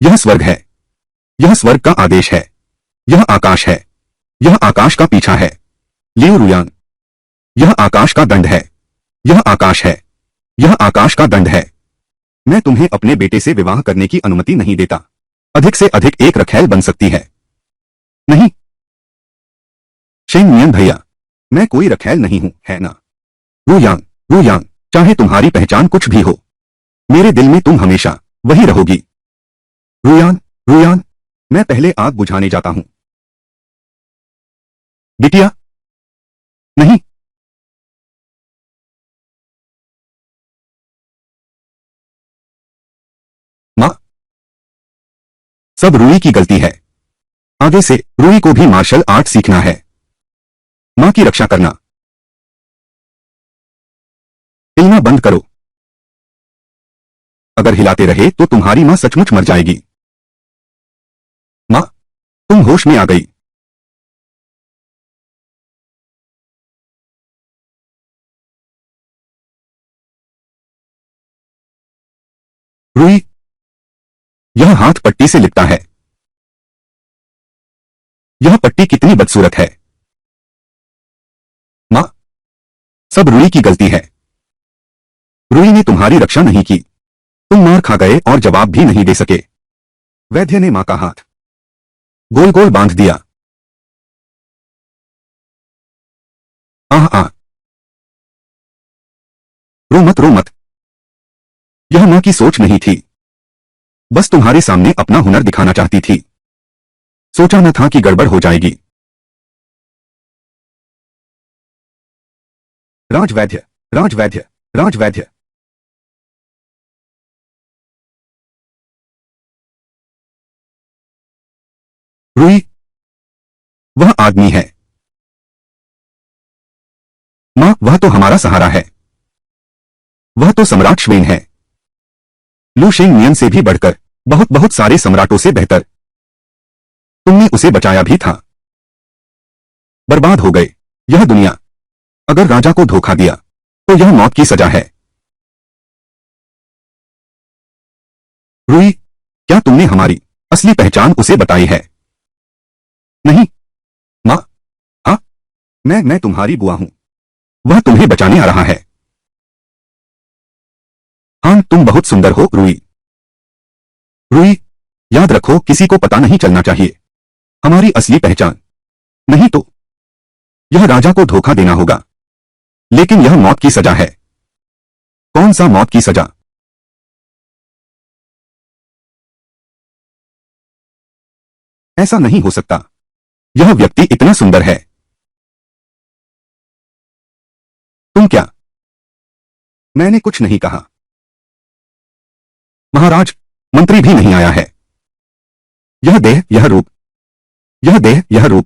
यह स्वर्ग है। यह स्वर्ग का आदेश है। यह आकाश है। यह आकाश का पीछा है। लियो रुयान, यह आकाश का दंड है। यह आकाश है। यह आकाश का दंड है। मैं तुम्हें अपने बेटे से विवाह करने की अनुमति नहीं देता। अधिक से अधिक एक रखैल बन सकती है। नहीं शेंग मियन भैया, मैं कोई रखैल नहीं हूं, है ना? रुयान, रुयान, चाहे तुम्हारी पहचान कुछ भी हो, मेरे दिल में तुम हमेशा वही रहोगी। रुयान, रुयान, मैं पहले आग बुझाने जाता हूं। बिटिया, नहीं। मां, सब रूई की गलती है। आगे से रूई को भी मार्शल आर्ट सीखना है। मां की रक्षा करना। हिलना बंद करो। अगर हिलाते रहे तो तुम्हारी मां सचमुच मर जाएगी। मां, तुम होश में आ गई। रूई, यह हाथ पट्टी से लिपटा है। यह पट्टी कितनी बदसूरत है। मां, सब रूई की गलती है। रूई ने तुम्हारी रक्षा नहीं की। तुम मार खा गए और जवाब भी नहीं दे सके। वैद्य ने मां का हाथ गोल गोल बांध दिया। आह आह, रो मत, रो मत। यह मां की सोच नहीं थी। बस तुम्हारे सामने अपना हुनर दिखाना चाहती थी। सोचा न था कि गड़बड़ हो जाएगी। राजवैद्य, राजवैद्य, राजवैद्य। रूई, वह आदमी है। मां, वह तो हमारा सहारा है। वह तो सम्राट श्वेन है। लू शेंगमियन से भी बढ़कर, बहुत बहुत सारे सम्राटों से बेहतर। तुमने उसे बचाया भी था। बर्बाद हो गए। यह दुनिया। अगर राजा को धोखा दिया तो यह मौत की सजा है। रूई, क्या तुमने हमारी असली पहचान उसे बताई है? नहीं। मां, हाँ, मैं तुम्हारी बुआ हूं। वह तुम्हें बचाने आ रहा है। हाँ, तुम बहुत सुंदर हो रूई। रूई, याद रखो, किसी को पता नहीं चलना चाहिए हमारी असली पहचान। नहीं तो यह राजा को धोखा देना होगा। लेकिन यह मौत की सजा है। कौन सा मौत की सजा? ऐसा नहीं हो सकता। यह व्यक्ति इतना सुंदर है। तुम क्या? मैंने कुछ नहीं कहा। महाराज, मंत्री भी नहीं आया है। यह देह, यह रूप, यह देह, यह रूप।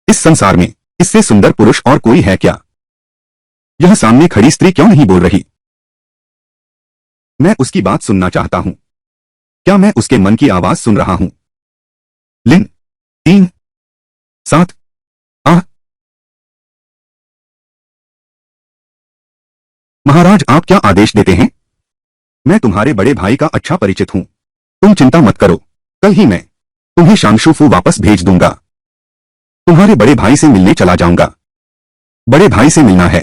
इस संसार में इससे सुंदर पुरुष और कोई है क्या? यह सामने खड़ी स्त्री क्यों नहीं बोल रही? मैं उसकी बात सुनना चाहता हूं। क्या मैं उसके मन की आवाज सुन रहा हूं? लिन 3-7 आह। महाराज, आप क्या आदेश देते हैं? मैं तुम्हारे बड़े भाई का अच्छा परिचित हूं। तुम चिंता मत करो, कल ही मैं तुम्हें शांगशुफू वापस भेज दूंगा। तुम्हारे बड़े भाई से मिलने चला जाऊंगा। बड़े भाई से मिलना है।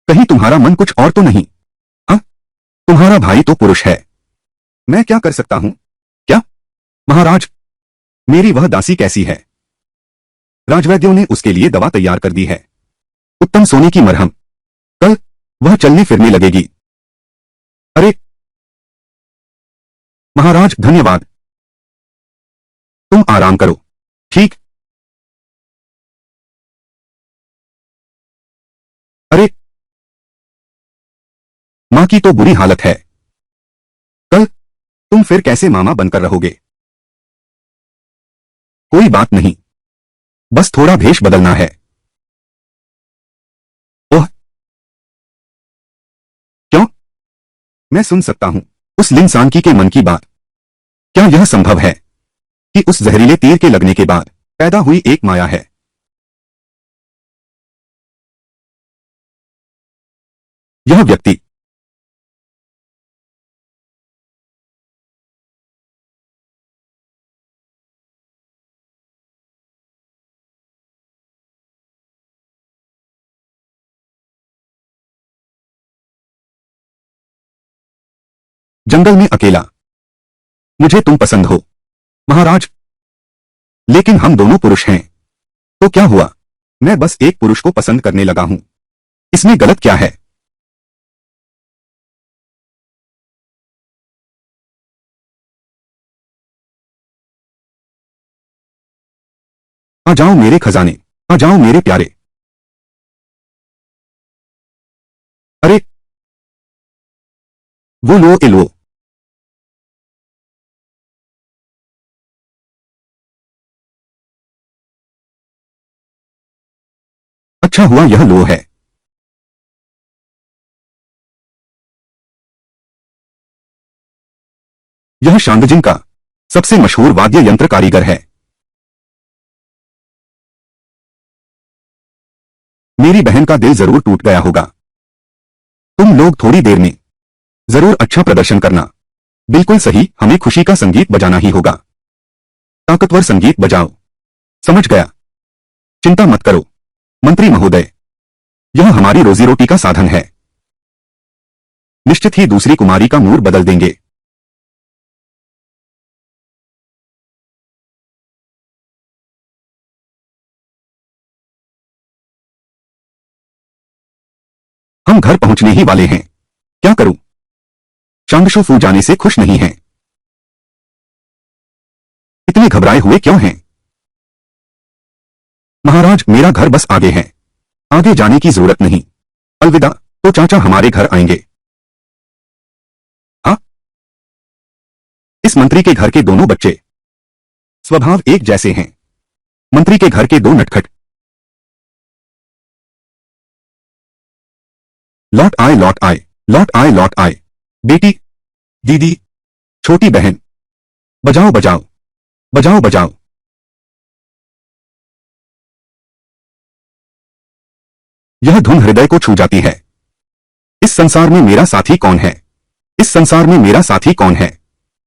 कहीं तुम्हारा मन कुछ और तो नहीं? हाँ, तुम्हारा भाई तो पुरुष है। मैं क्या कर सकता हूं? क्या? महाराज, मेरी वह दासी कैसी है? राजवैद्यों ने उसके लिए दवा तैयार कर दी है। उत्तम सोने की मरहम। कल वह चलने फिरने लगेगी। अरे, महाराज धन्यवाद। तुम आराम करो। ठीक। अरे, मां की तो बुरी हालत है। कल तुम फिर कैसे मामा बनकर रहोगे? कोई बात नहीं, बस थोड़ा भेष बदलना है। ओह, क्यों? मैं सुन सकता हूं उस लिंसानकी के मन की बात। क्या यह संभव है कि उस जहरीले तीर के लगने के बाद पैदा हुई एक माया है? यह व्यक्ति जंगल में अकेला। मुझे तुम पसंद हो महाराज, लेकिन हम दोनों पुरुष हैं। तो क्या हुआ? मैं बस एक पुरुष को पसंद करने लगा हूं। इसमें गलत क्या है? आ जाओ मेरे खजाने, आ जाओ मेरे प्यारे। अरे, वो लो ए लो। अच्छा हुआ यह लो है। यह शांगजिन का सबसे मशहूर वाद्य यंत्र कारीगर है। मेरी बहन का दिल जरूर टूट गया होगा। तुम लोग थोड़ी देर में जरूर अच्छा प्रदर्शन करना। बिल्कुल सही, हमें खुशी का संगीत बजाना ही होगा। ताकतवर संगीत बजाओ। समझ गया। चिंता मत करो मंत्री महोदय, यह हमारी रोजी रोटी का साधन है। निश्चित ही दूसरी कुमारी का मूड बदल देंगे। हम घर पहुंचने ही वाले हैं। क्या करूं? चांगशु फू जाने से खुश नहीं हैं। इतने घबराए हुए क्यों हैं? महाराज, मेरा घर बस आगे है, आगे जाने की जरूरत नहीं। अलविदा। तो चाचा हमारे घर आएंगे? हाँ। इस मंत्री के घर के दोनों बच्चे स्वभाव एक जैसे हैं। मंत्री के घर के दो नटखट लौट आए, लौट आए, लौट आए, लौट आए। बेटी, दीदी, छोटी बहन, बजाओ बजाओ, बजाओ बजाओ। यह धुन हृदय को छू जाती है। इस संसार में मेरा साथी कौन है? इस संसार में मेरा साथी कौन है?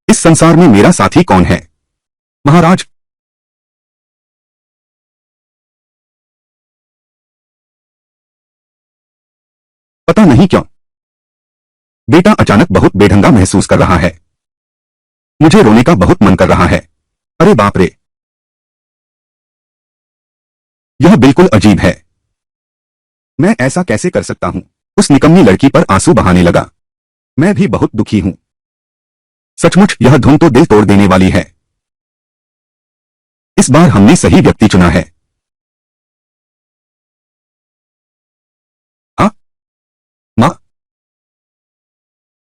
इस संसार में मेरा साथी कौन है? महाराज, पता नहीं क्यों बेटा अचानक बहुत बेढंगा महसूस कर रहा है। मुझे रोने का बहुत मन कर रहा है। अरे बाप रे, यह बिल्कुल अजीब है। मैं ऐसा कैसे कर सकता हूं? उस निकम्मी लड़की पर आंसू बहाने लगा। मैं भी बहुत दुखी हूं। सचमुच यह धुन तो दिल तोड़ देने वाली है। इस बार हमने सही व्यक्ति चुना है। हाँ, मां,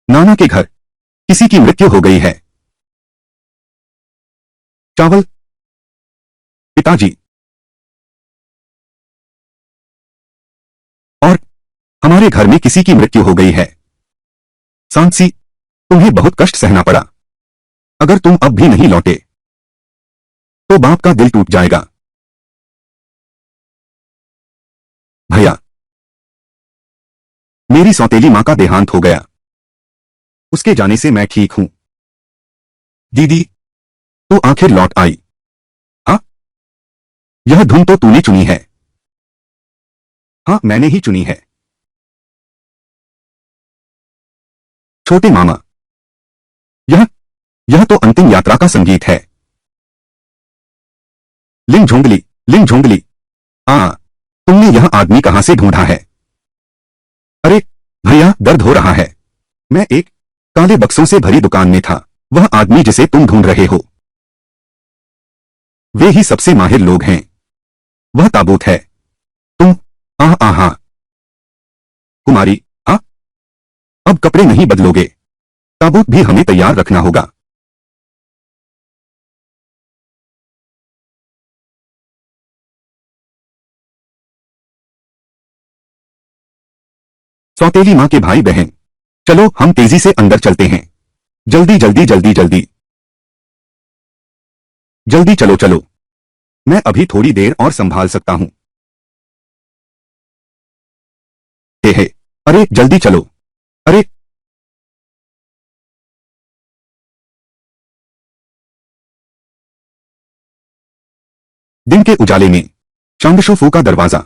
नाना के घर किसी की मृत्यु हो गई है। चावल, पिताजी, और हमारे घर में किसी की मृत्यु हो गई है। सांसी, तुम्हें बहुत कष्ट सहना पड़ा। अगर तुम अब भी नहीं लौटे तो बाप का दिल टूट जाएगा। भैया, मेरी सौतेली मां का देहांत हो गया। उसके जाने से मैं ठीक हूं। दीदी, तो आखिर लौट आई। हाँ, यह धुन तो तूने चुनी है। हाँ, मैंने ही चुनी है। छोटे मामा, यह यह तो अंतिम यात्रा का संगीत है। लिंग झोंगली, लिंग झोंगली। तुमने यह आदमी कहां से ढूंढा है? अरे भैया, दर्द हो रहा है। मैं एक काले बक्सों से भरी दुकान में था। वह आदमी जिसे तुम ढूंढ रहे हो, वे ही सबसे माहिर लोग हैं। वह ताबूत है। तुम आह आहा कुमारी, आ अब कपड़े नहीं बदलोगे। ताबूत भी हमें तैयार रखना होगा। सौतेली माँ के भाई बहन, चलो हम तेजी से अंदर चलते हैं। जल्दी जल्दी जल्दी जल्दी जल्दी चलो चलो। मैं अभी थोड़ी देर और संभाल सकता हूं। हे अरे जल्दी चलो। अरे दिन के उजाले में चांदशोफू का दरवाजा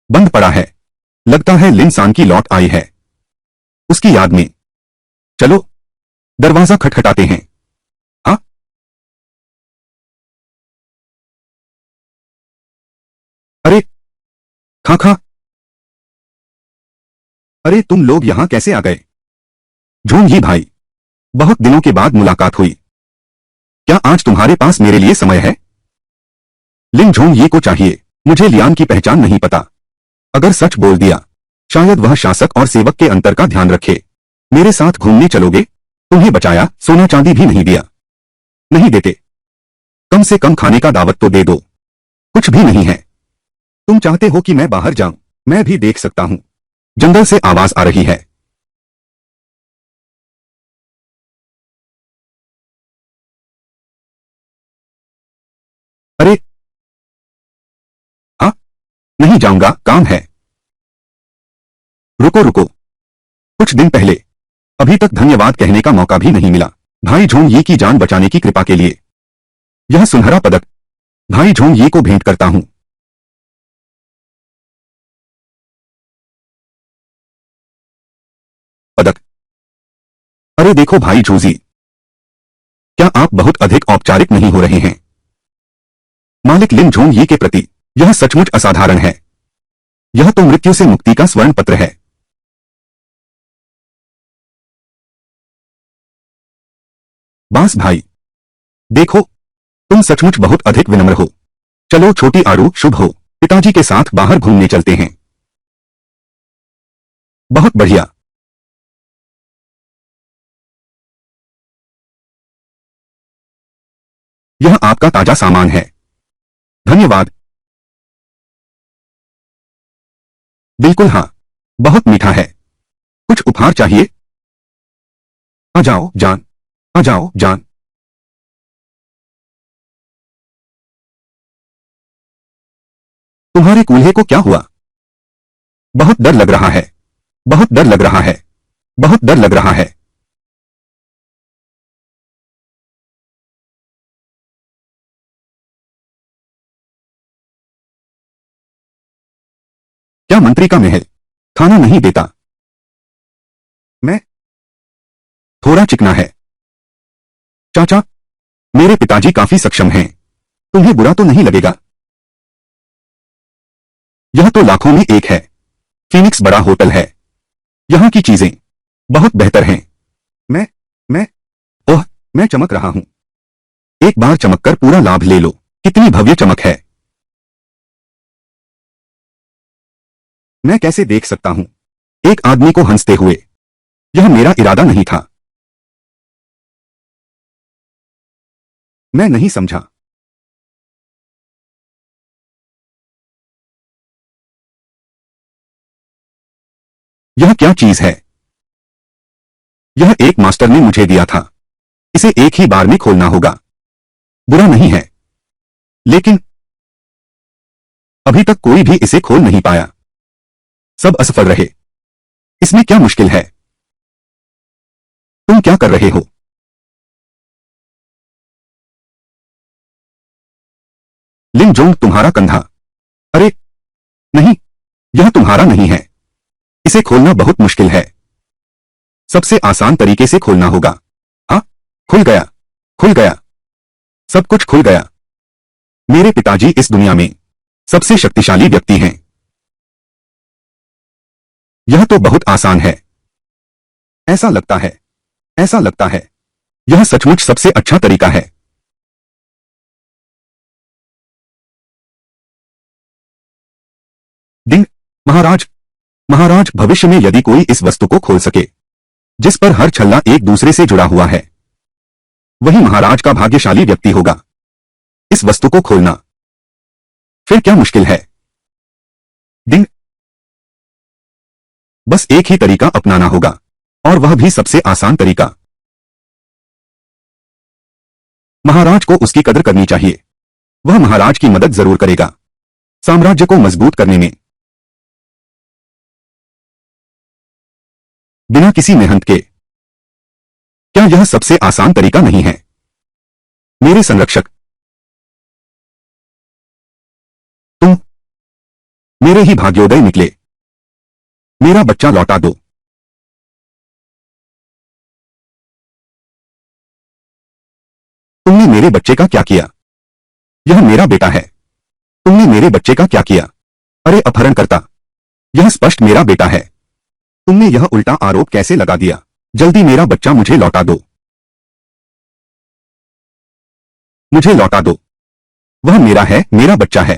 बंद पड़ा है। लगता है लिन सान की लौट आई है। उसकी याद में चलो दरवाजा खटखटाते हैं। हाँ, अरे खा खा, अरे तुम लोग यहां कैसे आ गए? झोंग ही भाई, बहुत दिनों के बाद मुलाकात हुई। क्या आज तुम्हारे पास मेरे लिए समय है? लिन झोंग ये को चाहिए। मुझे लियान की पहचान नहीं पता। अगर सच बोल दिया, शायद वह शासक और सेवक के अंतर का ध्यान रखे। मेरे साथ घूमने चलोगे? तुम्हें बचाया, सोना चांदी भी नहीं दिया। नहीं देते। कम से कम खाने का दावत तो दे दो। कुछ भी नहीं है। तुम चाहते हो कि मैं बाहर जाऊं? मैं भी देख सकता हूं। जंगल से आवाज आ रही है। अरे हाँ, नहीं जाऊंगा, काम है। रुको रुको, कुछ दिन पहले अभी तक धन्यवाद कहने का मौका भी नहीं मिला भाई झोंग ये की जान बचाने की कृपा के लिए। यह सुनहरा पदक भाई झोंग ये को भेंट करता हूं। पदक? अरे देखो भाई झूजी, क्या आप बहुत अधिक औपचारिक नहीं हो रहे हैं? मालिक लिन झोंग ये के प्रति यह सचमुच असाधारण है। यह तो मृत्यु से मुक्ति का स्वर्ण पत्र है। बांस भाई, देखो, तुम सचमुच बहुत अधिक विनम्र हो। चलो छोटी आरू, शुभ हो। पिताजी के साथ बाहर घूमने चलते हैं। बहुत बढ़िया। यह आपका ताजा सामान है। धन्यवाद। बिल्कुल हाँ, बहुत मीठा है। कुछ उपहार चाहिए? आ जाओ जान, आ जाओ जान। तुम्हारे कूल्हे को क्या हुआ? बहुत डर लग रहा है। बहुत डर लग रहा है। बहुत डर लग रहा है। क्या मंत्री का महल खाना नहीं देता? मैं थोड़ा चिकना है। चाचा, मेरे पिताजी काफी सक्षम हैं। तुम्हें बुरा तो नहीं लगेगा? यह तो लाखों में एक है। फीनिक्स बड़ा होटल है। यहाँ की चीजें बहुत बेहतर हैं। मैं मैं ओह, मैं चमक रहा हूं। एक बार चमककर पूरा लाभ ले लो। कितनी भव्य चमक है। मैं कैसे देख सकता हूं एक आदमी को हंसते हुए? यह मेरा इरादा नहीं था। मैं नहीं समझा। यह क्या चीज है? यह एक मास्टर ने मुझे दिया था। इसे एक ही बार में खोलना होगा। बुरा नहीं है, लेकिन अभी तक कोई भी इसे खोल नहीं पाया। सब असफल रहे। इसमें क्या मुश्किल है? तुम क्या कर रहे हो? लिन जोंग तुम्हारा कंधा। अरे नहीं, यह तुम्हारा नहीं है। इसे खोलना बहुत मुश्किल है। सबसे आसान तरीके से खोलना होगा। हाँ, खुल गया। खुल गया। सब कुछ खुल गया। मेरे पिताजी इस दुनिया में सबसे शक्तिशाली व्यक्ति हैं। यह तो बहुत आसान है। ऐसा लगता है। ऐसा लगता है। यह सचमुच सबसे अच्छा तरीका है। दिन। महाराज। महाराज, भविष्य में यदि कोई इस वस्तु को खोल सके जिस पर हर छल्ला एक दूसरे से जुड़ा हुआ है, वही महाराज का भाग्यशाली व्यक्ति होगा। इस वस्तु को खोलना फिर क्या मुश्किल है? दिन। बस एक ही तरीका अपनाना होगा, और वह भी सबसे आसान तरीका। महाराज को उसकी कदर करनी चाहिए। वह महाराज की मदद जरूर करेगा साम्राज्य को मजबूत करने में, बिना किसी मेहनत के। क्या यह सबसे आसान तरीका नहीं है? मेरे संरक्षक, तुम मेरे ही भाग्योदय निकले। मेरा बच्चा लौटा दो। तुमने मेरे बच्चे का क्या किया? यह मेरा बेटा है। तुमने मेरे बच्चे का क्या किया? अरे अपहरणकर्ता, यह स्पष्ट मेरा बेटा है। तुमने यह उल्टा आरोप कैसे लगा दिया? जल्दी मेरा बच्चा मुझे लौटा दो। मुझे लौटा दो। वह मेरा है, मेरा बच्चा है।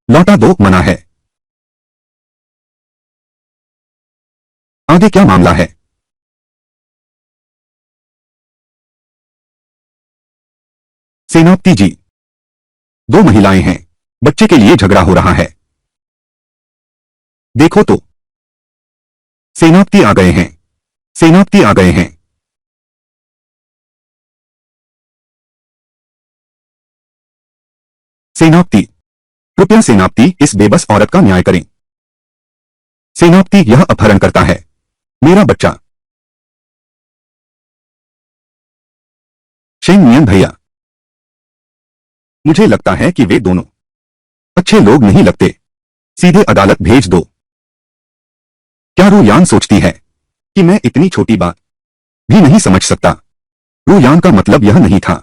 लौटा दो, मना है। आगे क्या मामला है? सेनापति जी, दो महिलाएं हैं। बच्चे के लिए झगड़ा हो रहा है। देखो तो। सेनापति आ गए हैं। सेनापति आ गए हैं। सेनापति, कृपया सेनापति इस बेबस औरत का न्याय करें। सेनापति, यह अपहरण करता है मेरा बच्चा। शेंग नियन भैया, मुझे लगता है कि वे दोनों अच्छे लोग नहीं लगते। सीधे अदालत भेज दो। क्या रूयान सोचती है कि मैं इतनी छोटी बात भी नहीं समझ सकता? रूयान का मतलब यह नहीं था।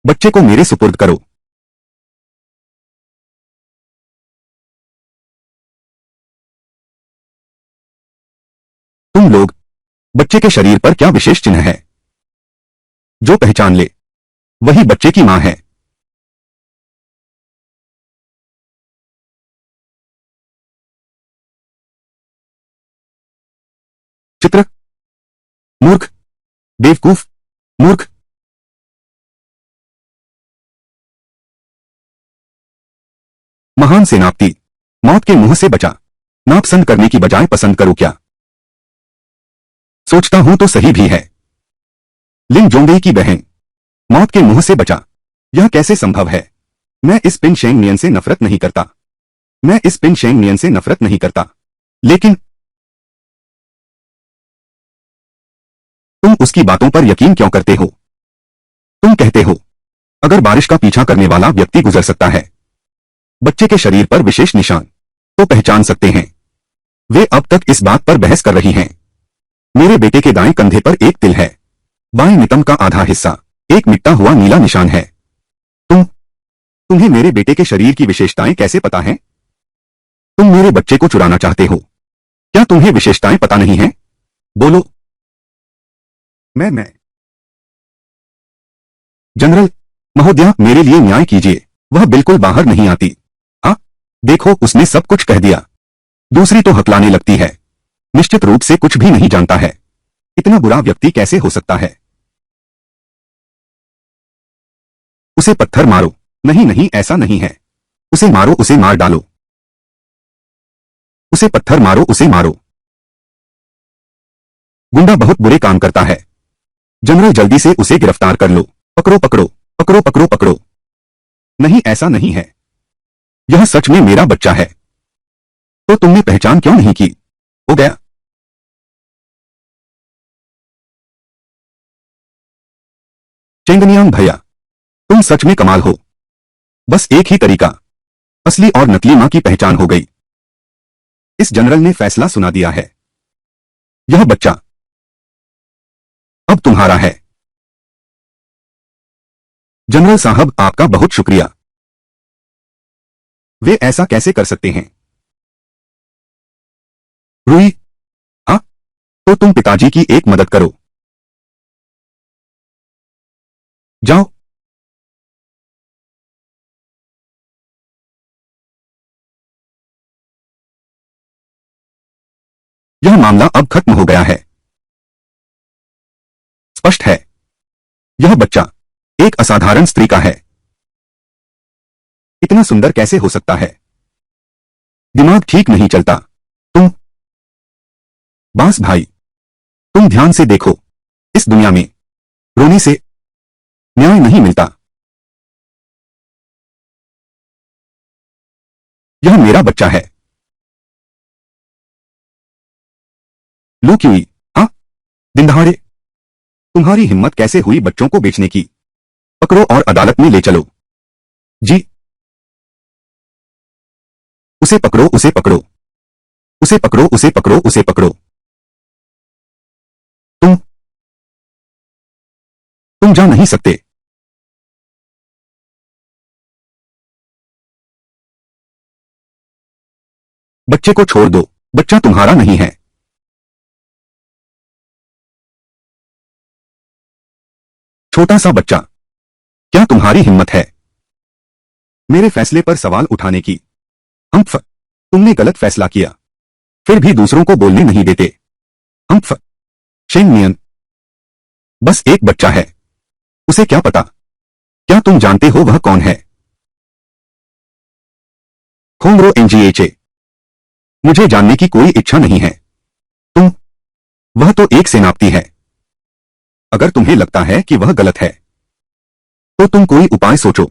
बच्चे को मेरे सुपुर्द करो। तुम लोग, बच्चे के शरीर पर क्या विशेष चिन्ह है? जो पहचान ले वही बच्चे की मां है। चित्र। मूर्ख। बेवकूफ। मूर्ख। महान सेनापति, मौत के मुंह से बचा। नापसंद करने की बजाय पसंद करो क्या? सोचता हूं तो सही भी है। लिन जोंगई की बहन मौत के मुंह से बचा। यह कैसे संभव है? मैं इस पिन शेंग नियन से नफरत नहीं करता। मैं इस पिन शेंग नियन से नफरत नहीं करता। लेकिन तुम उसकी बातों पर यकीन क्यों करते हो? तुम कहते हो अगर बारिश का पीछा करने वाला व्यक्ति गुजर सकता है बच्चे के शरीर पर विशेष निशान, तो पहचान सकते हैं। वे अब तक इस बात पर बहस कर रही हैं। मेरे बेटे के दाएं कंधे पर एक तिल है। बाएं नितंब का आधा हिस्सा एक मिटा हुआ नीला निशान है। तुम्हें मेरे बेटे के शरीर की विशेषताएं कैसे पता है? तुम मेरे बच्चे को चुराना चाहते हो। क्या तुम्हें विशेषताएं पता नहीं है? बोलो। मैं जनरल महोदया, मेरे लिए न्याय कीजिए। वह बिल्कुल बाहर नहीं आती। हाँ, देखो, उसने सब कुछ कह दिया। दूसरी तो हकलाने लगती है। निश्चित रूप से कुछ भी नहीं जानता है। इतना बुरा व्यक्ति कैसे हो सकता है? उसे पत्थर मारो। नहीं नहीं, ऐसा नहीं है। उसे मारो, उसे मार डालो। उसे पत्थर मारो, उसे मारो। गुंडा बहुत बुरे काम करता है। जनरल, जल्दी से उसे गिरफ्तार कर लो। पकड़ो पकड़ो पकड़ो पकड़ो पकड़ो। नहीं, ऐसा नहीं है। यह सच में मेरा बच्चा है। तो तुमने पहचान क्यों नहीं की? हो गया। चेंगनियांग भैया, तुम सच में कमाल हो। बस एक ही तरीका, असली और नकली मां की पहचान हो गई। इस जनरल ने फैसला सुना दिया है। यह बच्चा अब तुम्हारा है। जनरल साहब, आपका बहुत शुक्रिया। वे ऐसा कैसे कर सकते हैं? रुई। हाँ, तो तुम पिताजी की एक मदद करो। जाओ। यह मामला अब खत्म हो गया है। स्पष्ट है, यह बच्चा एक असाधारण स्त्री का है। इतना सुंदर कैसे हो सकता है? दिमाग ठीक नहीं चलता। तुम बांस भाई, तुम ध्यान से देखो। इस दुनिया में रोने से न्याय नहीं मिलता। यह मेरा बच्चा है। लो क्यूई, हाँ, दिन दहाड़े तुम्हारी हिम्मत कैसे हुई बच्चों को बेचने की? पकड़ो और अदालत में ले चलो। जी, उसे पकड़ो, उसे पकड़ो, उसे पकड़ो, उसे पकड़ो, उसे पकड़ो। तुम तुम जा नहीं सकते। बच्चे को छोड़ दो, बच्चा तुम्हारा नहीं है। छोटा सा बच्चा, क्या तुम्हारी हिम्मत है मेरे फैसले पर सवाल उठाने की? तुमने गलत फैसला किया, फिर भी दूसरों को बोलने नहीं देते। हम्फ शेंगनियन, बस एक बच्चा है, उसे क्या पता? क्या तुम जानते हो वह कौन है? होंगरो एनजीएचए, मुझे जानने की कोई इच्छा नहीं है। तुम वह तो एक सेनापति है। अगर तुम्हें लगता है कि वह गलत है तो तुम कोई उपाय सोचो।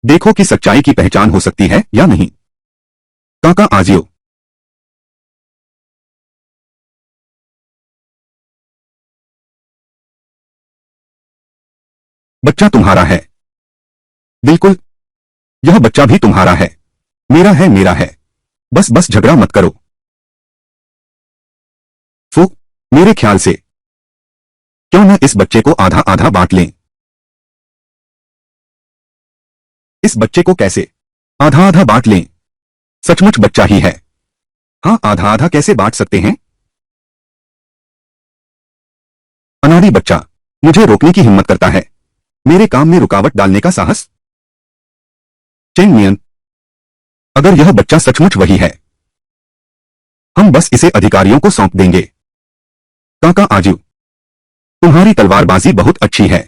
देखो कि सच्चाई की पहचान हो सकती है या नहीं। काका आजियो, बच्चा तुम्हारा है। बिल्कुल, यह बच्चा भी तुम्हारा है। मेरा है, मेरा है। बस बस झगड़ा मत करो। फू, मेरे ख्याल से क्यों न इस बच्चे को आधा आधा बांट लें? इस बच्चे को कैसे आधा आधा बांट लें? सचमुच बच्चा ही है। हाँ, आधा आधा कैसे बांट सकते हैं? अनाड़ी बच्चा, मुझे रोकने की हिम्मत करता है, मेरे काम में रुकावट डालने का साहस। चेंगनियन, अगर यह बच्चा सचमुच वही है, हम बस इसे अधिकारियों को सौंप देंगे। काका आजू, तुम्हारी तलवारबाजी बहुत अच्छी है,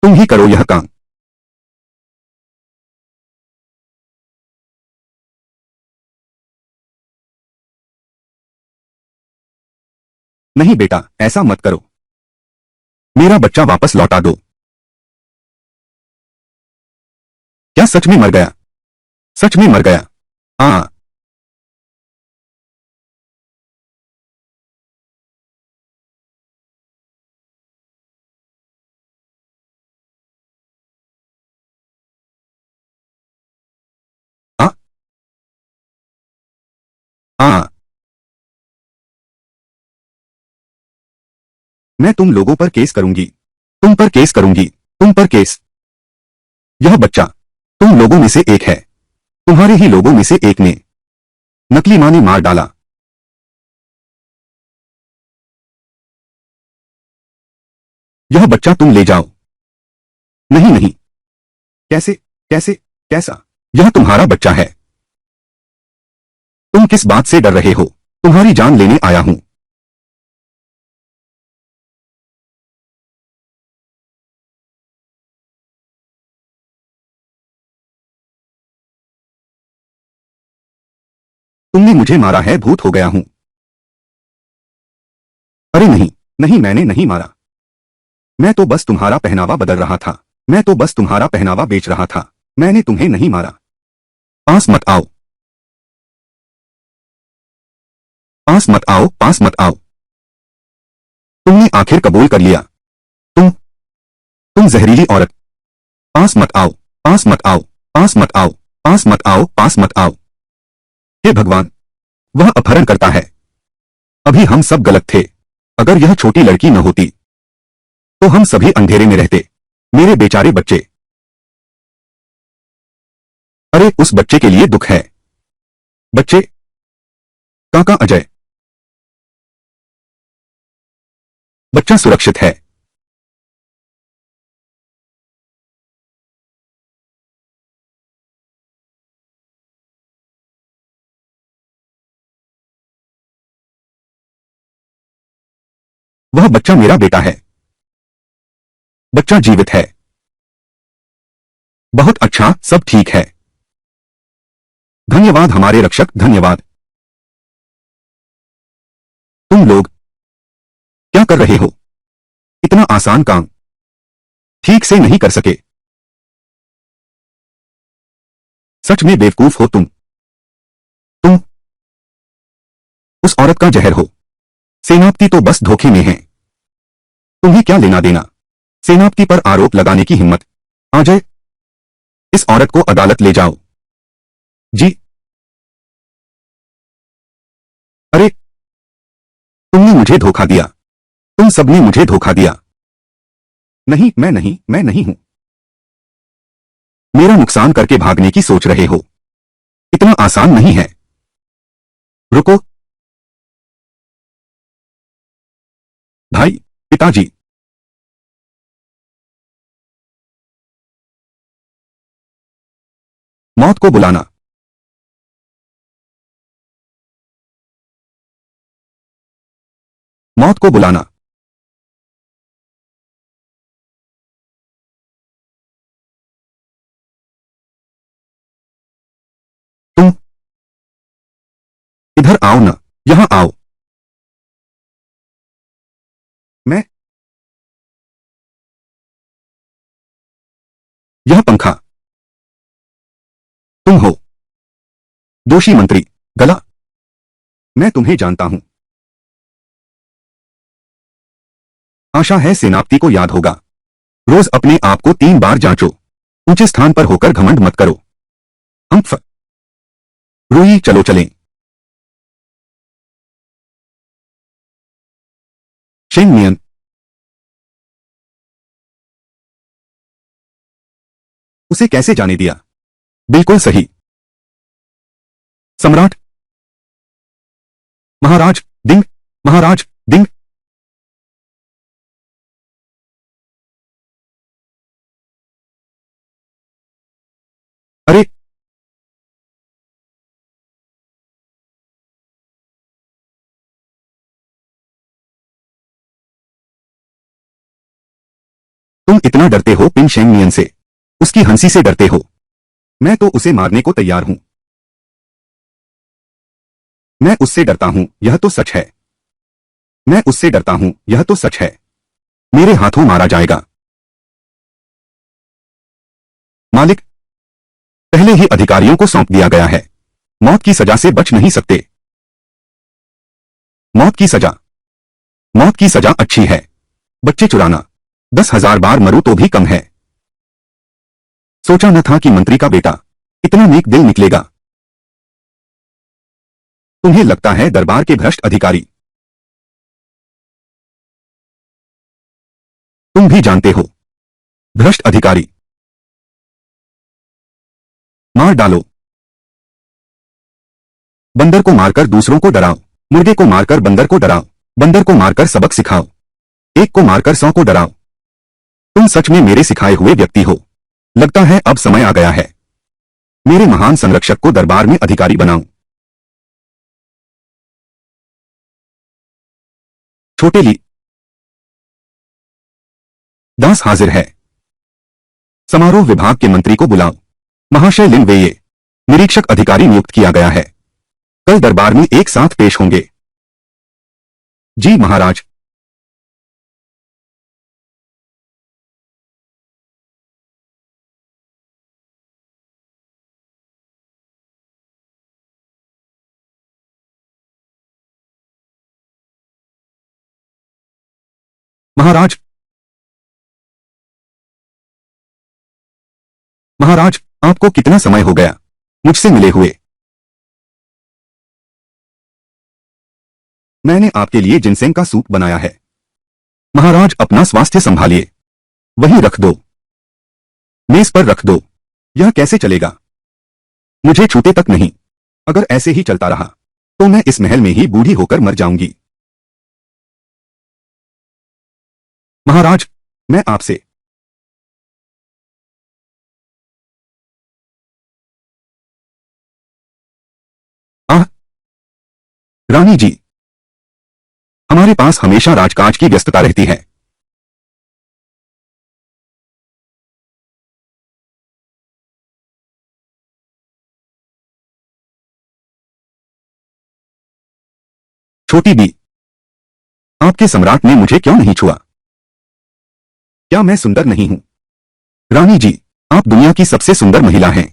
तुम ही करो यह काम। नहीं बेटा, ऐसा मत करो। मेरा बच्चा वापस लौटा दो। क्या सच में मर गया? सच में मर गया? हाँ। हाँ। हाँ, मैं तुम लोगों पर केस करूंगी। तुम पर केस करूंगी। तुम पर केस। यह बच्चा तुम लोगों में से एक है। तुम्हारे ही लोगों में से एक ने नकली मां ने मार डाला। यह बच्चा तुम ले जाओ। नहीं नहीं, कैसे? कैसे? कैसा? यह तुम्हारा बच्चा है। तुम किस बात से डर रहे हो? तुम्हारी जान लेने आया हूं। तुमने मुझे मारा है, भूत हो गया हूं। अरे नहीं, नहीं, मैंने नहीं मारा। मैं तो बस तुम्हारा पहनावा बदल रहा था। मैं तो बस तुम्हारा पहनावा बेच रहा था। मैंने तुम्हें नहीं मारा। पास मत आओ। पास मत आओ, पास मत आओ। तुमने आखिर कबूल कर लिया। तुम तुम जहरीली औरत। पास मत आओ। पास मत आओ। पास मत आओ। पास मत आओ। पास मत आओ। हे भगवान, वह अपहरण करता है। अभी हम सब गलत थे। अगर यह छोटी लड़की न होती तो हम सभी अंधेरे में रहते। मेरे बेचारे बच्चे। अरे उस बच्चे के लिए दुख है। बच्चे। काका अजय। बच्चा सुरक्षित है। वह बच्चा मेरा बेटा है। बच्चा जीवित है। बहुत अच्छा, सब ठीक है। धन्यवाद हमारे रक्षक, धन्यवाद। तुम लोग क्या कर रहे हो? इतना आसान काम ठीक से नहीं कर सके। सच में बेवकूफ हो तुम उस औरत का जहर हो। सेनापति तो बस धोखे में है। तुम्हें क्या लेना देना? सेनापति पर आरोप लगाने की हिम्मत आ जाए। इस औरत को अदालत ले जाओ। जी। अरे, तुमने मुझे धोखा दिया। तुम सबने मुझे धोखा दिया। नहीं, मैं नहीं हूं। मेरा नुकसान करके भागने की सोच रहे हो। इतना आसान नहीं है। रुको। भाई, पिताजी। मौत को बुलाना। मौत को बुलाना। तुम इधर आओ ना। यहां आओ। मैं। यह पंखा। तुम हो दोषी मंत्री। गला। मैं तुम्हें जानता हूं। आशा है सेनापति को याद होगा। रोज अपने आप को 3 बार जांचो। ऊंचे स्थान पर होकर घमंड मत करो। हम्फ। रूही, चलो चलें। शेंगनियन। उसे कैसे जाने दिया? बिल्कुल सही। सम्राट। महाराज दिंग। महाराज दिंग। अरे, तुम इतना डरते हो पिन शेंगनियन से। उसकी हंसी से डरते हो। मैं तो उसे मारने को तैयार हूं। मैं उससे डरता हूं, यह तो सच है। मैं उससे डरता हूं, यह तो सच है। मेरे हाथों मारा जाएगा। मालिक, पहले ही अधिकारियों को सौंप दिया गया है। मौत की सजा से बच नहीं सकते। मौत की सजा। मौत की सजा अच्छी है। बच्चे चुराना। 10,000 बार मरूं तो भी कम है। सोचा न था कि मंत्री का बेटा इतना नेक दिल निकलेगा। तुम्हें लगता है दरबार के भ्रष्ट अधिकारी। तुम भी जानते हो। भ्रष्ट अधिकारी। मार डालो। बंदर को मारकर दूसरों को डराओ। मुर्गे को मारकर बंदर को डराओ। बंदर को मारकर सबक सिखाओ। एक को मारकर 100 को डराओ। तुम सच में मेरे सिखाए हुए व्यक्ति हो। लगता है अब समय आ गया है। मेरे महान संरक्षक को दरबार में अधिकारी बनाऊं। छोटे ली दास हाजिर है। समारोह विभाग के मंत्री को बुलाओ। महाशय लिन वेये निरीक्षक अधिकारी नियुक्त किया गया है। कल दरबार में एक साथ पेश होंगे। जी महाराज। महाराज। महाराज, आपको कितना समय हो गया मुझसे मिले हुए? मैंने आपके लिए जिनसेंग का सूप बनाया है। महाराज, अपना स्वास्थ्य संभालिए। वहीं रख दो। मेज पर रख दो। यह कैसे चलेगा? मुझे छूते तक नहीं। अगर ऐसे ही चलता रहा तो मैं इस महल में ही बूढ़ी होकर मर जाऊंगी। महाराज, मैं आपसे। आह। रानी जी। हमारे पास हमेशा राजकाज की व्यस्तता रहती है। छोटी बी, आपके सम्राट ने मुझे क्यों नहीं छुआ? क्या मैं सुंदर नहीं हूं? रानी जी, आप दुनिया की सबसे सुंदर महिला हैं।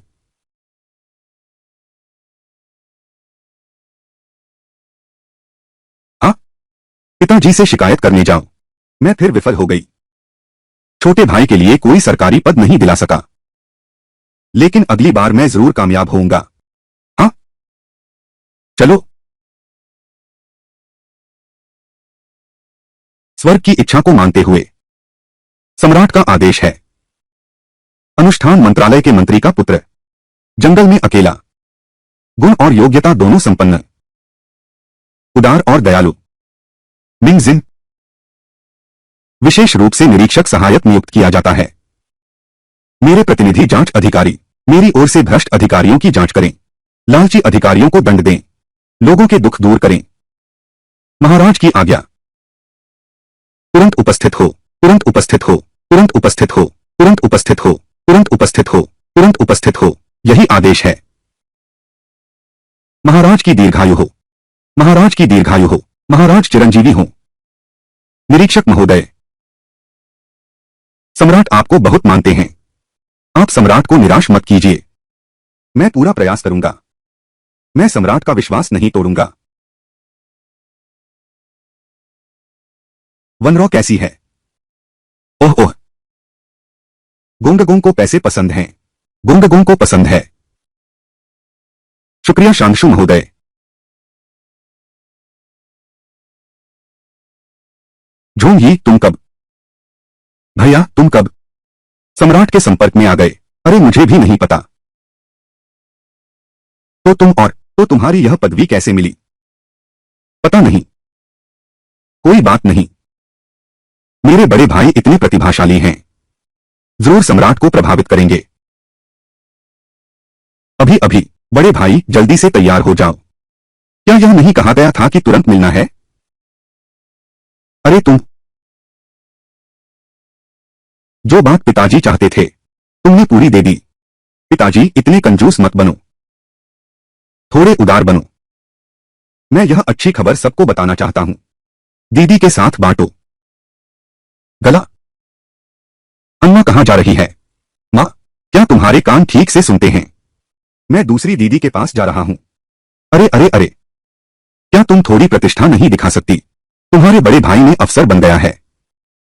हाँ, पिताजी से शिकायत करने जाओ। मैं फिर विफल हो गई। छोटे भाई के लिए कोई सरकारी पद नहीं दिला सका, लेकिन अगली बार मैं जरूर कामयाब होऊंगा। हाँ, चलो। स्वर्ग की इच्छा को मानते हुए सम्राट का आदेश है। अनुष्ठान मंत्रालय के मंत्री का पुत्र, जंगल में अकेला, गुण और योग्यता दोनों संपन्न, उदार और दयालु, मिंगजिन, विशेष रूप से निरीक्षक सहायक नियुक्त किया जाता है। मेरे प्रतिनिधि जांच अधिकारी मेरी ओर से भ्रष्ट अधिकारियों की जांच करें, लालची अधिकारियों को दंड दें, लोगों के दुख दूर करें। महाराज की आज्ञा। तुरंत उपस्थित हो, तुरंत उपस्थित हो, तुरंत उपस्थित हो, तुरंत उपस्थित हो, तुरंत उपस्थित हो, तुरंत उपस्थित हो। यही आदेश है। महाराज की दीर्घायु हो, महाराज की दीर्घायु हो, महाराज चिरंजीवी हो। निरीक्षक महोदय, सम्राट आपको बहुत मानते हैं। आप सम्राट को निराश मत कीजिए। मैं पूरा प्रयास करूंगा। मैं सम्राट का विश्वास नहीं तोड़ूंगा। वनरॉ कैसी है? ओह ओह, गोंगगोंग को पैसे पसंद हैं। गोंगगोंग को पसंद है। शुक्रिया शांशु महोदय। झोंग, तुम कब? भैया, तुम कब सम्राट के संपर्क में आ गए? अरे, मुझे भी नहीं पता। तो तुम्हारी यह पदवी कैसे मिली? पता नहीं। कोई बात नहीं। मेरे बड़े भाई इतने प्रतिभाशाली हैं, जरूर सम्राट को प्रभावित करेंगे। अभी अभी। बड़े भाई, जल्दी से तैयार हो जाओ। क्या यह नहीं कहा गया था कि तुरंत मिलना है? अरे जो बात पिताजी चाहते थे, तुमने पूरी दे दी। पिताजी, इतने कंजूस मत बनो। थोड़े उदार बनो। मैं यह अच्छी खबर सबको बताना चाहता हूं। दीदी के साथ बांटो। गला। अन्ना कहां जा रही है? मां, क्या तुम्हारे कान ठीक से सुनते हैं? मैं दूसरी दीदी के पास जा रहा हूं। अरे अरे अरे, क्या तुम थोड़ी प्रतिष्ठा नहीं दिखा सकती? तुम्हारे बड़े भाई ने अफसर बन गया है।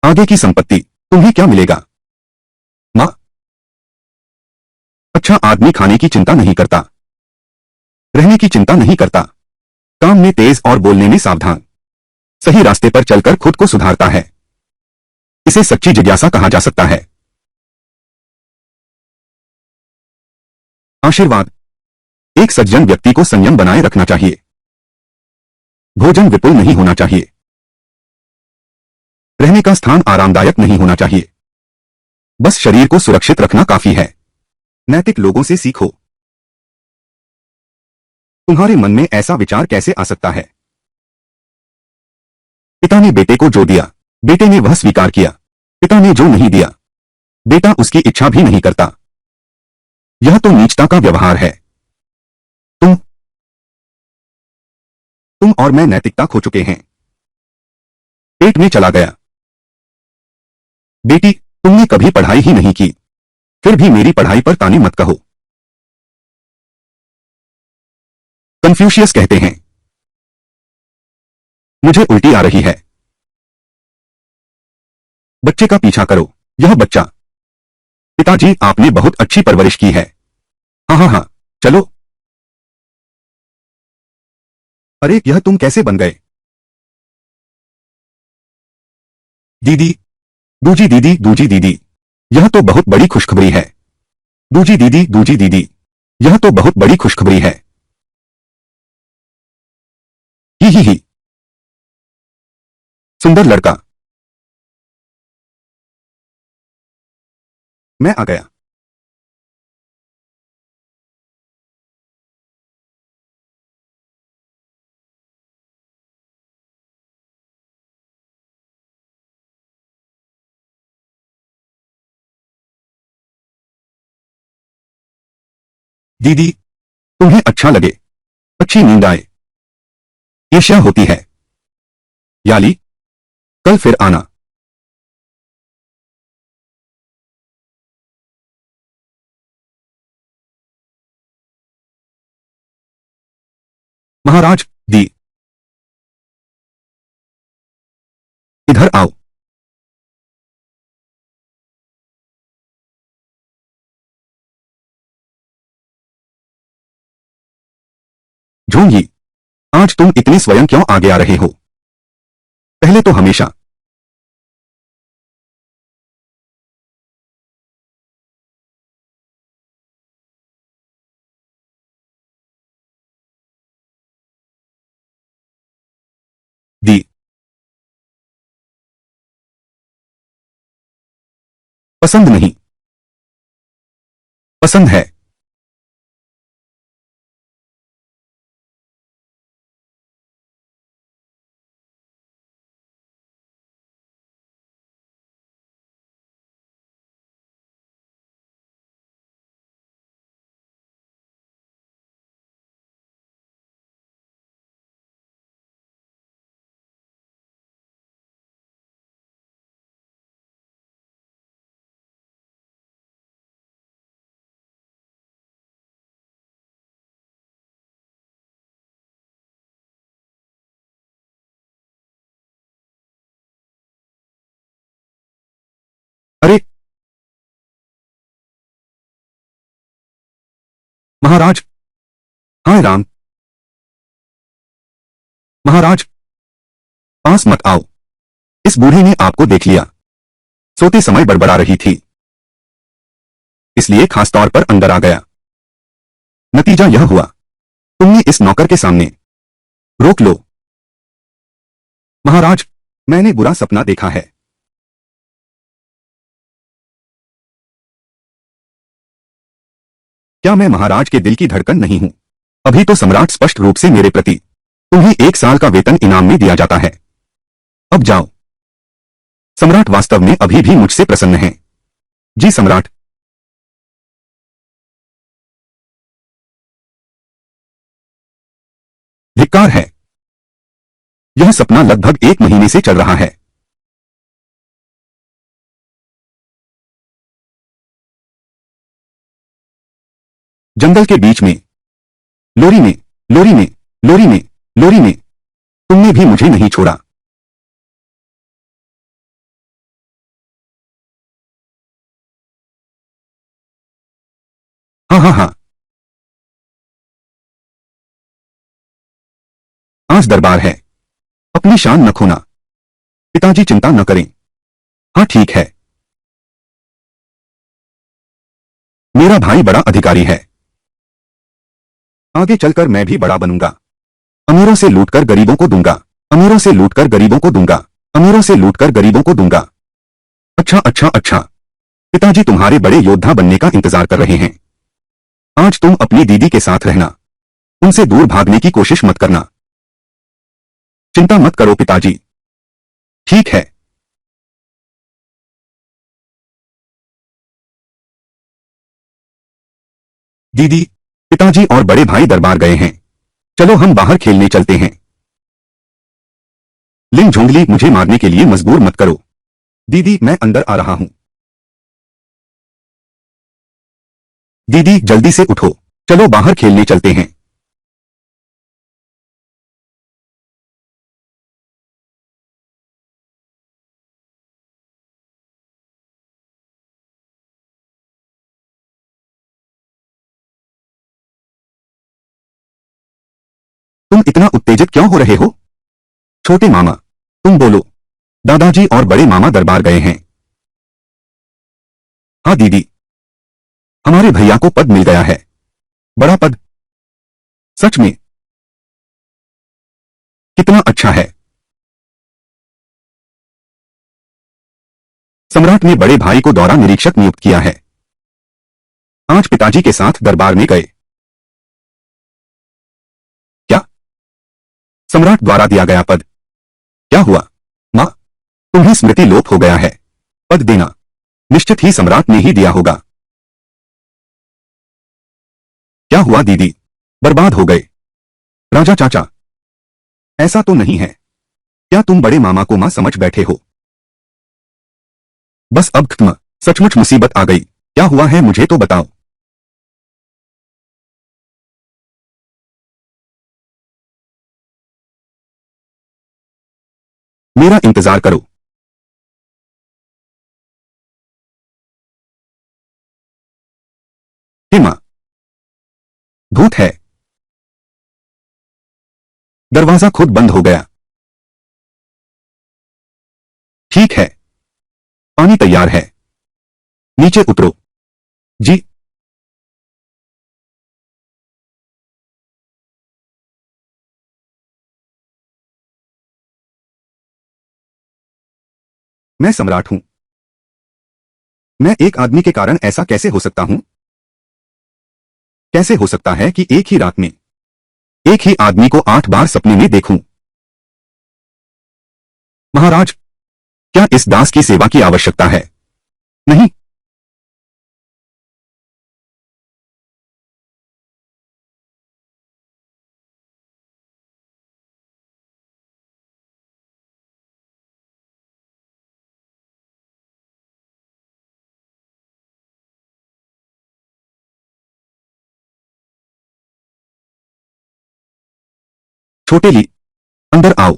आगे की संपत्ति तुम्हें क्या मिलेगा? मां, अच्छा आदमी खाने की चिंता नहीं करता, रहने की चिंता नहीं करता, काम में तेज और बोलने में सावधान, सही रास्ते पर चलकर खुद को सुधारता है। इसे सच्ची जिज्ञासा कहा जा सकता है। आशीर्वाद। एक सज्जन व्यक्ति को संयम बनाए रखना चाहिए। भोजन विपुल नहीं होना चाहिए। रहने का स्थान आरामदायक नहीं होना चाहिए। बस शरीर को सुरक्षित रखना काफी है। नैतिक लोगों से सीखो। तुम्हारे मन में ऐसा विचार कैसे आ सकता है? पिता ने बेटे को जो दिया, बेटे ने वह स्वीकार किया। पिता ने जो नहीं दिया, बेटा उसकी इच्छा भी नहीं करता। यह तो नीचता का व्यवहार है। तुम तुम और मैं नैतिकता खो चुके हैं। पेट में चला गया। बेटी, तुमने कभी पढ़ाई ही नहीं की, फिर भी मेरी पढ़ाई पर ताने मत कहो। कन्फ्यूशियस कहते हैं। मुझे उल्टी आ रही है। बच्चे का पीछा करो। यह बच्चा। पिताजी, आपने बहुत अच्छी परवरिश की है। हाँ हाँ हाँ, चलो। अरे, यह तुम कैसे बन गए? दीदी, दूजी दीदी, दूजी दीदी, यह तो बहुत बड़ी खुशखबरी है। दूजी दीदी, दूजी दीदी, यह तो बहुत बड़ी खुशखबरी है। ही, सुंदर लड़का। मैं आ गया। दीदी, तुम्हें अच्छा लगे, अच्छी नींद आए, ईर्ष्या होती है। याली, कल फिर आना। महाराज, दी, इधर आओ। झोंगी, आज तुम इतने स्वयं क्यों आगे आ रहे हो? पहले तो हमेशा। दी, पसंद नहीं। पसंद है। अरे महाराज, हाय राम। महाराज, पास मत आओ, इस बूढ़े ने आपको देख लिया। सोते समय बड़बड़ा रही थी, इसलिए खास तौर पर अंदर आ गया। नतीजा यह हुआ, तुमने इस नौकर के सामने। रोक लो। महाराज, मैंने बुरा सपना देखा है। क्या मैं महाराज के दिल की धड़कन नहीं हूं? अभी तो सम्राट स्पष्ट रूप से मेरे प्रति। तुम्हें 1 साल का वेतन इनाम में दिया जाता है। अब जाओ। सम्राट वास्तव में अभी भी मुझसे प्रसन्न है। जी सम्राट। धिक्कार है। यह सपना लगभग 1 महीने से चल रहा है। जंगल के बीच में, लोरी में, लोरी में, लोरी में, लोरी में, तुमने भी मुझे नहीं छोड़ा। हाँ हाँ हाँ। आज दरबार है, अपनी शान न खोना। पिताजी चिंता न करें। हाँ ठीक है। मेरा भाई बड़ा अधिकारी है, आगे चलकर मैं भी बड़ा बनूंगा। अमीरों से लूटकर गरीबों को दूंगा। अमीरों से लूटकर गरीबों को दूंगा। अमीरों से लूटकर गरीबों को दूंगा। अच्छा अच्छा अच्छा। पिताजी तुम्हारे बड़े योद्धा बनने का इंतजार कर रहे हैं। आज तुम अपनी दीदी के साथ रहना, उनसे दूर भागने की कोशिश मत करना। चिंता मत करो पिताजी। ठीक है। दीदी, पिताजी और बड़े भाई दरबार गए हैं, चलो हम बाहर खेलने चलते हैं। लिंग झुंगली, मुझे मारने के लिए मजबूर मत करो। दीदी, मैं अंदर आ रहा हूं। दीदी जल्दी से उठो, चलो बाहर खेलने चलते हैं। तुम इतना उत्तेजित क्यों हो रहे हो? छोटे मामा, तुम बोलो। दादाजी और बड़े मामा दरबार गए हैं। हाँ दीदी, हमारे भैया को पद मिल गया है, बड़ा पद। सच में? कितना अच्छा है। सम्राट ने बड़े भाई को दौरा निरीक्षक नियुक्त किया है। आज पिताजी के साथ दरबार में गए। क्या? सम्राट द्वारा दिया गया पद? क्या हुआ? मां, तुम्हें स्मृति लोप हो गया है। पद देना निश्चित ही सम्राट ने ही दिया होगा। क्या हुआ दीदी? बर्बाद हो गए? राजा चाचा, ऐसा तो नहीं है। क्या तुम बड़े मामा को मां समझ बैठे हो? बस अब खत्म, सचमुच मुसीबत आ गई। क्या हुआ है मुझे तो बताओ। मेरा इंतजार करो। हे मां, भूत है। दरवाजा खुद बंद हो गया। ठीक है, पानी तैयार है। नीचे उतरो। जी। मैं सम्राट हूं। मैं एक आदमी के कारण ऐसा कैसे हो सकता हूं? कैसे हो सकता है कि एक ही रात में एक ही आदमी को 8 बार सपने में देखूं? महाराज, क्या इस दास की सेवा की आवश्यकता है? नहीं। छोटे ली, अंदर आओ।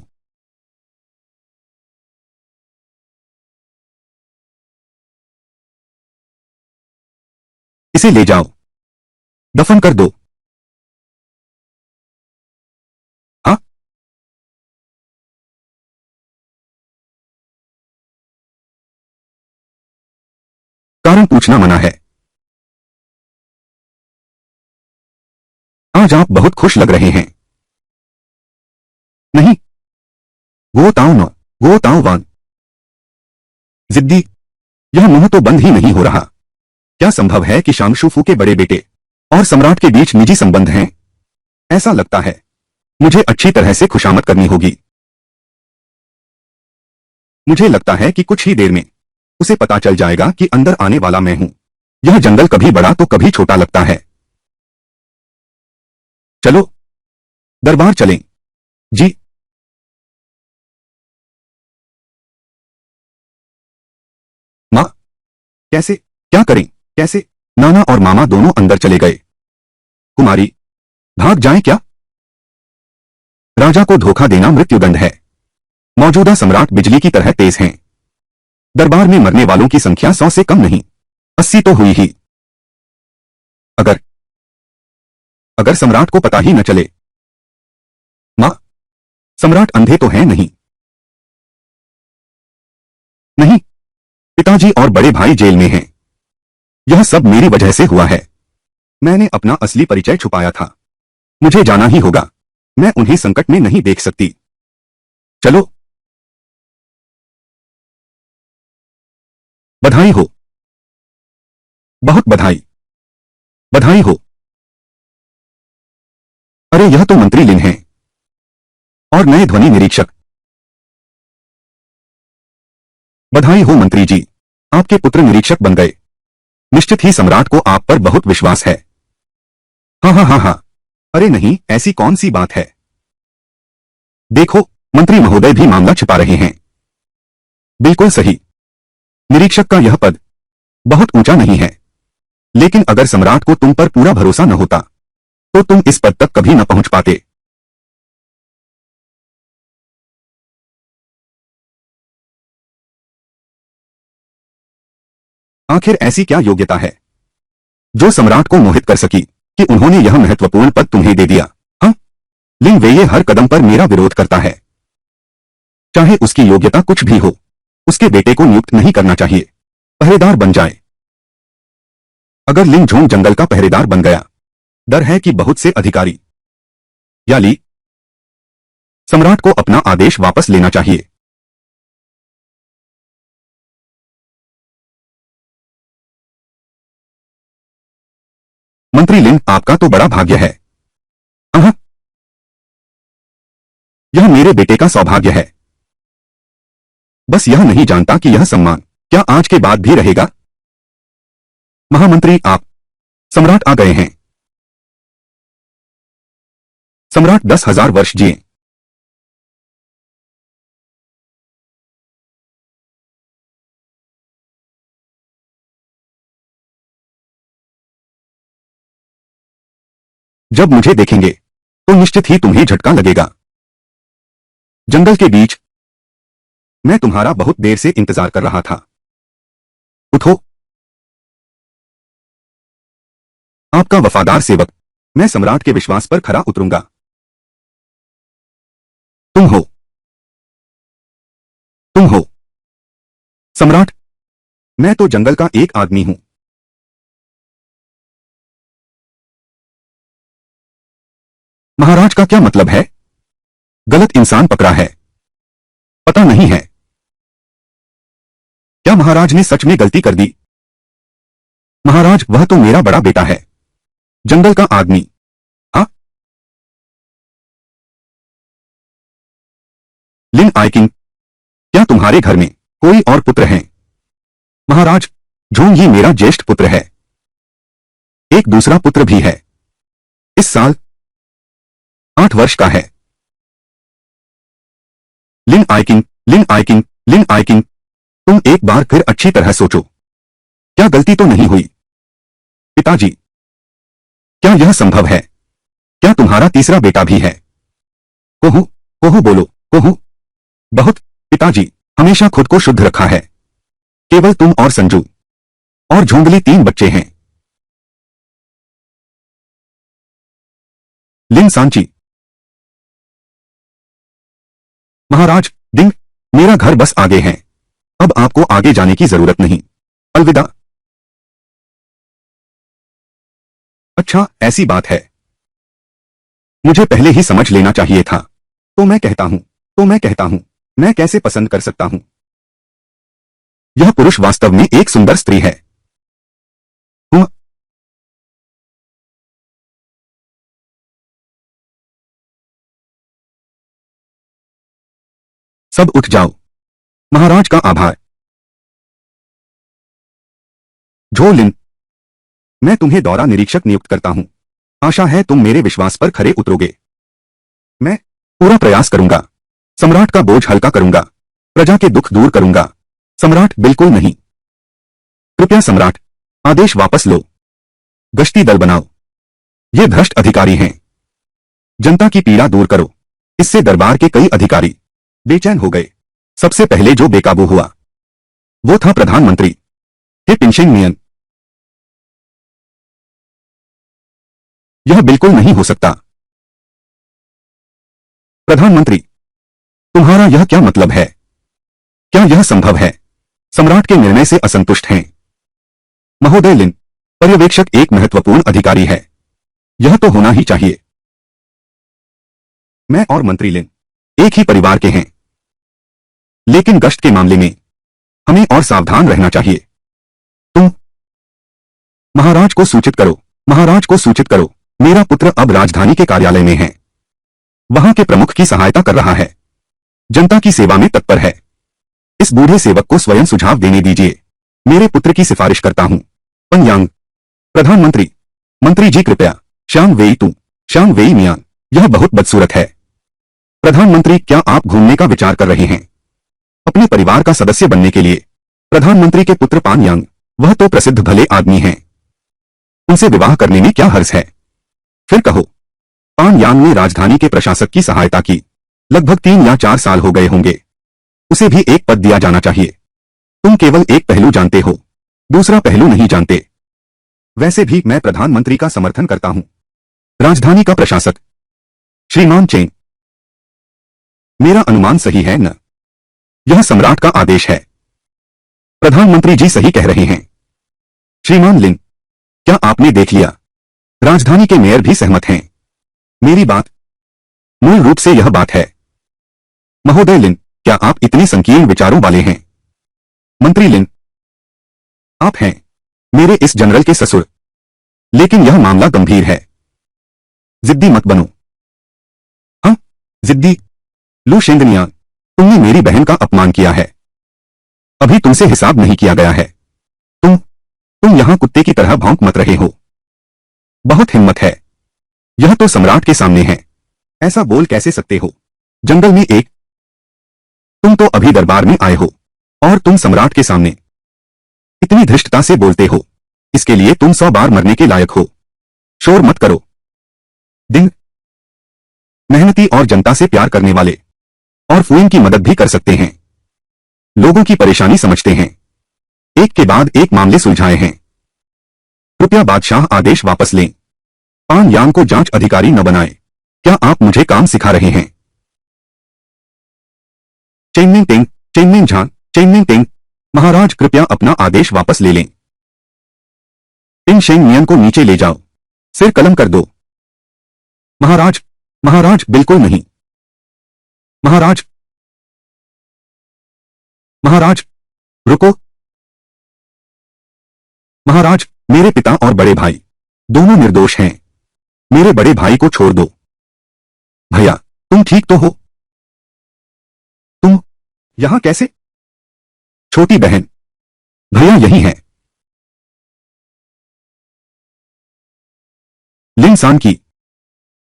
इसे ले जाओ, दफन कर दो। हाँ। कारण पूछना मना है। आज आप बहुत खुश लग रहे हैं। नहीं। वो ताऊ न, वो ताऊ वान। जिद्दी, यह मुंह तो बंद ही नहीं हो रहा। क्या संभव है कि शामशूफू के बड़े बेटे और सम्राट के बीच निजी संबंध हैं? ऐसा लगता है मुझे अच्छी तरह से खुशामद करनी होगी। मुझे लगता है कि कुछ ही देर में उसे पता चल जाएगा कि अंदर आने वाला मैं हूं। यह जंगल कभी बड़ा तो कभी छोटा लगता है। चलो, दरबार चलें। जी। मां, कैसे? क्या करें? कैसे? नाना और मामा दोनों अंदर चले गए। कुमारी, भाग जाएं क्या? राजा को धोखा देना मृत्युदंड है। मौजूदा सम्राट बिजली की तरह तेज हैं। दरबार में मरने वालों की संख्या 100 से कम नहीं, 80 तो हुई ही। अगर अगर सम्राट को पता ही न चले। मां, सम्राट अंधे तो हैं नहीं? नहीं, पिताजी और बड़े भाई जेल में हैं। यह सब मेरी वजह से हुआ है। मैंने अपना असली परिचय छुपाया था। मुझे जाना ही होगा। मैं उन्हें संकट में नहीं देख सकती। चलो। बधाई हो। बहुत बधाई। बधाई हो। अरे यह तो मंत्री लिन हैं और नए ध्वनि निरीक्षक। बधाई हो मंत्री जी, आपके पुत्र निरीक्षक बन गए। निश्चित ही सम्राट को आप पर बहुत विश्वास है। हाँ हाँ हाँ हाँ। अरे नहीं, ऐसी कौन सी बात है? देखो, मंत्री महोदय भी मामला छिपा रहे हैं। बिल्कुल सही। निरीक्षक का यह पद बहुत ऊंचा नहीं है, लेकिन अगर सम्राट को तुम पर पूरा भरोसा न होता तो तुम इस पद तक कभी न पहुंच पाते। आखिर ऐसी क्या योग्यता है जो सम्राट को मोहित कर सकी कि उन्होंने यह महत्वपूर्ण पद तुम्हें दे दिया? हाँ, लिंग वेये हर कदम पर मेरा विरोध करता है। चाहे उसकी योग्यता कुछ भी हो, उसके बेटे को नियुक्त नहीं करना चाहिए। पहरेदार बन जाए। अगर लिंग झोंग जंगल का पहरेदार बन गया, डर है कि बहुत से अधिकारी या ली सम्राट को अपना आदेश वापस लेना चाहिए। मंत्री लिंग, आपका तो बड़ा भाग्य है। हाँ, यह मेरे बेटे का सौभाग्य है। बस यह नहीं जानता कि यह सम्मान क्या आज के बाद भी रहेगा। महामंत्री, आप सम्राट आ गए हैं। सम्राट 10,000 वर्ष जिए। जब मुझे देखेंगे तो निश्चित ही तुम्हें झटका लगेगा। जंगल के बीच मैं तुम्हारा बहुत देर से इंतजार कर रहा था। उठो। आपका वफादार सेवक। मैं सम्राट के विश्वास पर खरा उतरूंगा। तुम हो। तुम हो सम्राट। मैं तो जंगल का एक आदमी हूं। महाराज का क्या मतलब है? गलत इंसान पकड़ा है। पता नहीं है। क्या महाराज ने सच में गलती कर दी? महाराज, वह तो मेरा बड़ा बेटा है। जंगल का आदमी। हाँ। लिन आइकिंग, क्या तुम्हारे घर में कोई और पुत्र हैं? महाराज, झोंग ही मेरा ज्येष्ठ पुत्र है। एक दूसरा पुत्र भी है। इस साल 8 वर्ष का है। लिन आइकिंग, लिन आइकिंग, लिन आइकिंग, तुम एक बार फिर अच्छी तरह सोचो। क्या गलती तो नहीं हुई? पिताजी, क्या यह संभव है? क्या तुम्हारा तीसरा बेटा भी है? कोहू, कोहू बोलो, कोहू। बहुत। पिताजी, हमेशा खुद को शुद्ध रखा है। केवल तुम और संजू और झोंगली 3 बच्चे हैं। लिन सांची। महाराज, डिंग, मेरा घर बस आगे है। अब आपको आगे जाने की जरूरत नहीं। अलविदा। अच्छा, ऐसी बात है। मुझे पहले ही समझ लेना चाहिए था। तो मैं कहता हूं, मैं कैसे पसंद कर सकता हूं? यह पुरुष वास्तव में एक सुंदर स्त्री है। हुँ? सब उठ जाओ। महाराज का आभार। झो लिन, मैं तुम्हें दौरा निरीक्षक नियुक्त करता हूं। आशा है तुम मेरे विश्वास पर खरे उतरोगे। मैं पूरा प्रयास करूंगा। सम्राट का बोझ हल्का करूंगा। प्रजा के दुख दूर करूंगा। सम्राट, बिल्कुल नहीं। कृपया सम्राट, आदेश वापस लो। गश्ती दल बनाओ। ये भ्रष्ट अधिकारी हैं। जनता की पीड़ा दूर करो। इससे दरबार के कई अधिकारी बेचैन हो गए। सबसे पहले जो बेकाबू हुआ वो था प्रधानमंत्री हे पिनशिंग मियन। यह बिल्कुल नहीं हो सकता। प्रधानमंत्री, तुम्हारा यह क्या मतलब है? क्या यह संभव है? सम्राट के निर्णय से असंतुष्ट हैं। महोदय लिन, पर्यवेक्षक एक महत्वपूर्ण अधिकारी है। यह तो होना ही चाहिए। मैं और मंत्री लिन एक ही परिवार के हैं। लेकिन गश्त के मामले में हमें और सावधान रहना चाहिए। तुम महाराज को सूचित करो। महाराज को सूचित करो। मेरा पुत्र अब राजधानी के कार्यालय में है। वहां के प्रमुख की सहायता कर रहा है। जनता की सेवा में तत्पर है। इस बूढ़े सेवक को स्वयं सुझाव देने दीजिए। मेरे पुत्र की सिफारिश करता हूं। पनयांग। प्रधानमंत्री, मंत्री जी कृपया। शांग वेई तू। शांग वेई मियां, यह बहुत बदसूरत है। प्रधानमंत्री, क्या आप घूमने का विचार कर रहे हैं अपने परिवार का सदस्य बनने के लिए? प्रधानमंत्री के पुत्र पान यांग, वह तो प्रसिद्ध भले आदमी हैं। उनसे विवाह करने में क्या हर्ज है? फिर कहो। पान यांग ने राजधानी के प्रशासक की सहायता की। लगभग 3 या 4 साल हो गए होंगे। उसे भी एक पद दिया जाना चाहिए। तुम केवल एक पहलू जानते हो, दूसरा पहलू नहीं जानते। वैसे भी मैं प्रधानमंत्री का समर्थन करता हूं। राजधानी का प्रशासक श्रीमान चेंग। मेरा अनुमान सही है न? यह सम्राट का आदेश है। प्रधानमंत्री जी सही कह रहे हैं। श्रीमान लिन, क्या आपने देख लिया? राजधानी के मेयर भी सहमत हैं। मेरी बात मूल रूप से यह बात है। महोदय लिन, क्या आप इतने संकीर्ण विचारों वाले हैं? मंत्री लिन, आप हैं मेरे इस जनरल के ससुर। लेकिन यह मामला गंभीर है। जिद्दी मत बनो। हाँ, जिद्दी। लू शेंगनिया, तुमने मेरी बहन का अपमान किया है। अभी तुमसे हिसाब नहीं किया गया है। तुम यहां कुत्ते की तरह भौंक मत रहे हो। बहुत हिम्मत है। यह तो सम्राट के सामने है। ऐसा बोल कैसे सकते हो? जंगल में एक तुम तो अभी दरबार में आए हो और तुम सम्राट के सामने इतनी धृष्टता से बोलते हो। इसके लिए तुम 100 बार मरने के लायक हो। शोर मत करो। दिन मेहनती और जनता से प्यार करने वाले और फूइन की मदद भी कर सकते हैं। लोगों की परेशानी समझते हैं। एक के बाद एक मामले सुलझाए हैं। कृपया बादशाह आदेश वापस लें। पान यांग को जांच अधिकारी न बनाए। क्या आप मुझे काम सिखा रहे हैं? चेनमिंग टिंग, चेनमिंग झांग, चेनमिंग टिंग। महाराज कृपया अपना आदेश वापस ले लें। टिंग शेंग मियन को नीचे ले जाओ। सिर कलम कर दो। महाराज, महाराज बिल्कुल नहीं। महाराज, महाराज रुको। महाराज, मेरे पिता और बड़े भाई दोनों निर्दोष हैं। मेरे बड़े भाई को छोड़ दो। भैया, तुम ठीक तो हो? तुम यहां कैसे? छोटी बहन, भैया यही है। लिन सान की,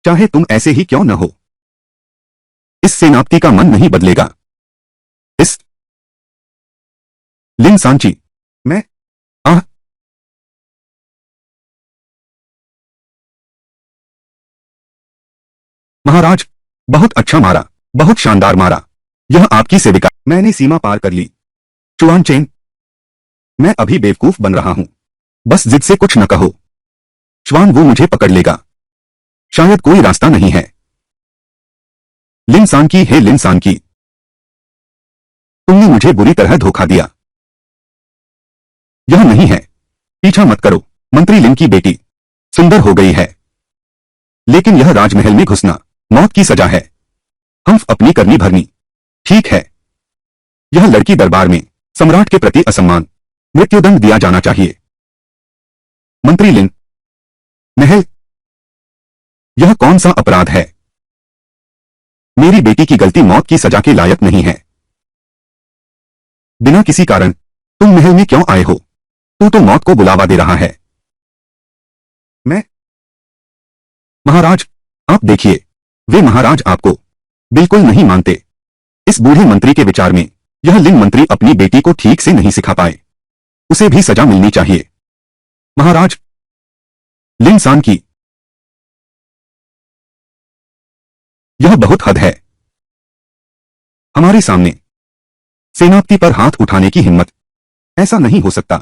चाहे तुम ऐसे ही क्यों न हो, इस सेनापति का मन नहीं बदलेगा। इस लिन सांची, मैं आह महाराज, बहुत अच्छा मारा, बहुत शानदार मारा। यह आपकी सेविका। मैंने सीमा पार कर ली। चुआन चेन, मैं अभी बेवकूफ बन रहा हूं। बस जिद से कुछ न कहो। श्वान वो मुझे पकड़ लेगा। शायद कोई रास्ता नहीं है। लिन सान की, हे लिन सान की, तुमने मुझे बुरी तरह धोखा दिया। यह नहीं है। पीछा मत करो। मंत्री लिन की बेटी सुंदर हो गई है, लेकिन यह राजमहल में घुसना मौत की सजा है। हम अपनी करनी भरनी। ठीक है, यह लड़की दरबार में सम्राट के प्रति असम्मान, मृत्युदंड दिया जाना चाहिए। मंत्री लिन, महल, यह कौन सा अपराध है? मेरी बेटी की गलती मौत की सजा के लायक नहीं है। बिना किसी कारण तुम महल में क्यों आए हो? तू तो मौत को बुलावा दे रहा है। मैं महाराज, आप देखिए, वे महाराज आपको बिल्कुल नहीं मानते। इस बूढ़े मंत्री के विचार में यह लिन मंत्री अपनी बेटी को ठीक से नहीं सिखा पाए। उसे भी सजा मिलनी चाहिए। महाराज, लिन सान की, यह बहुत हद है। हमारे सामने सेनापति पर हाथ उठाने की हिम्मत। ऐसा नहीं हो सकता।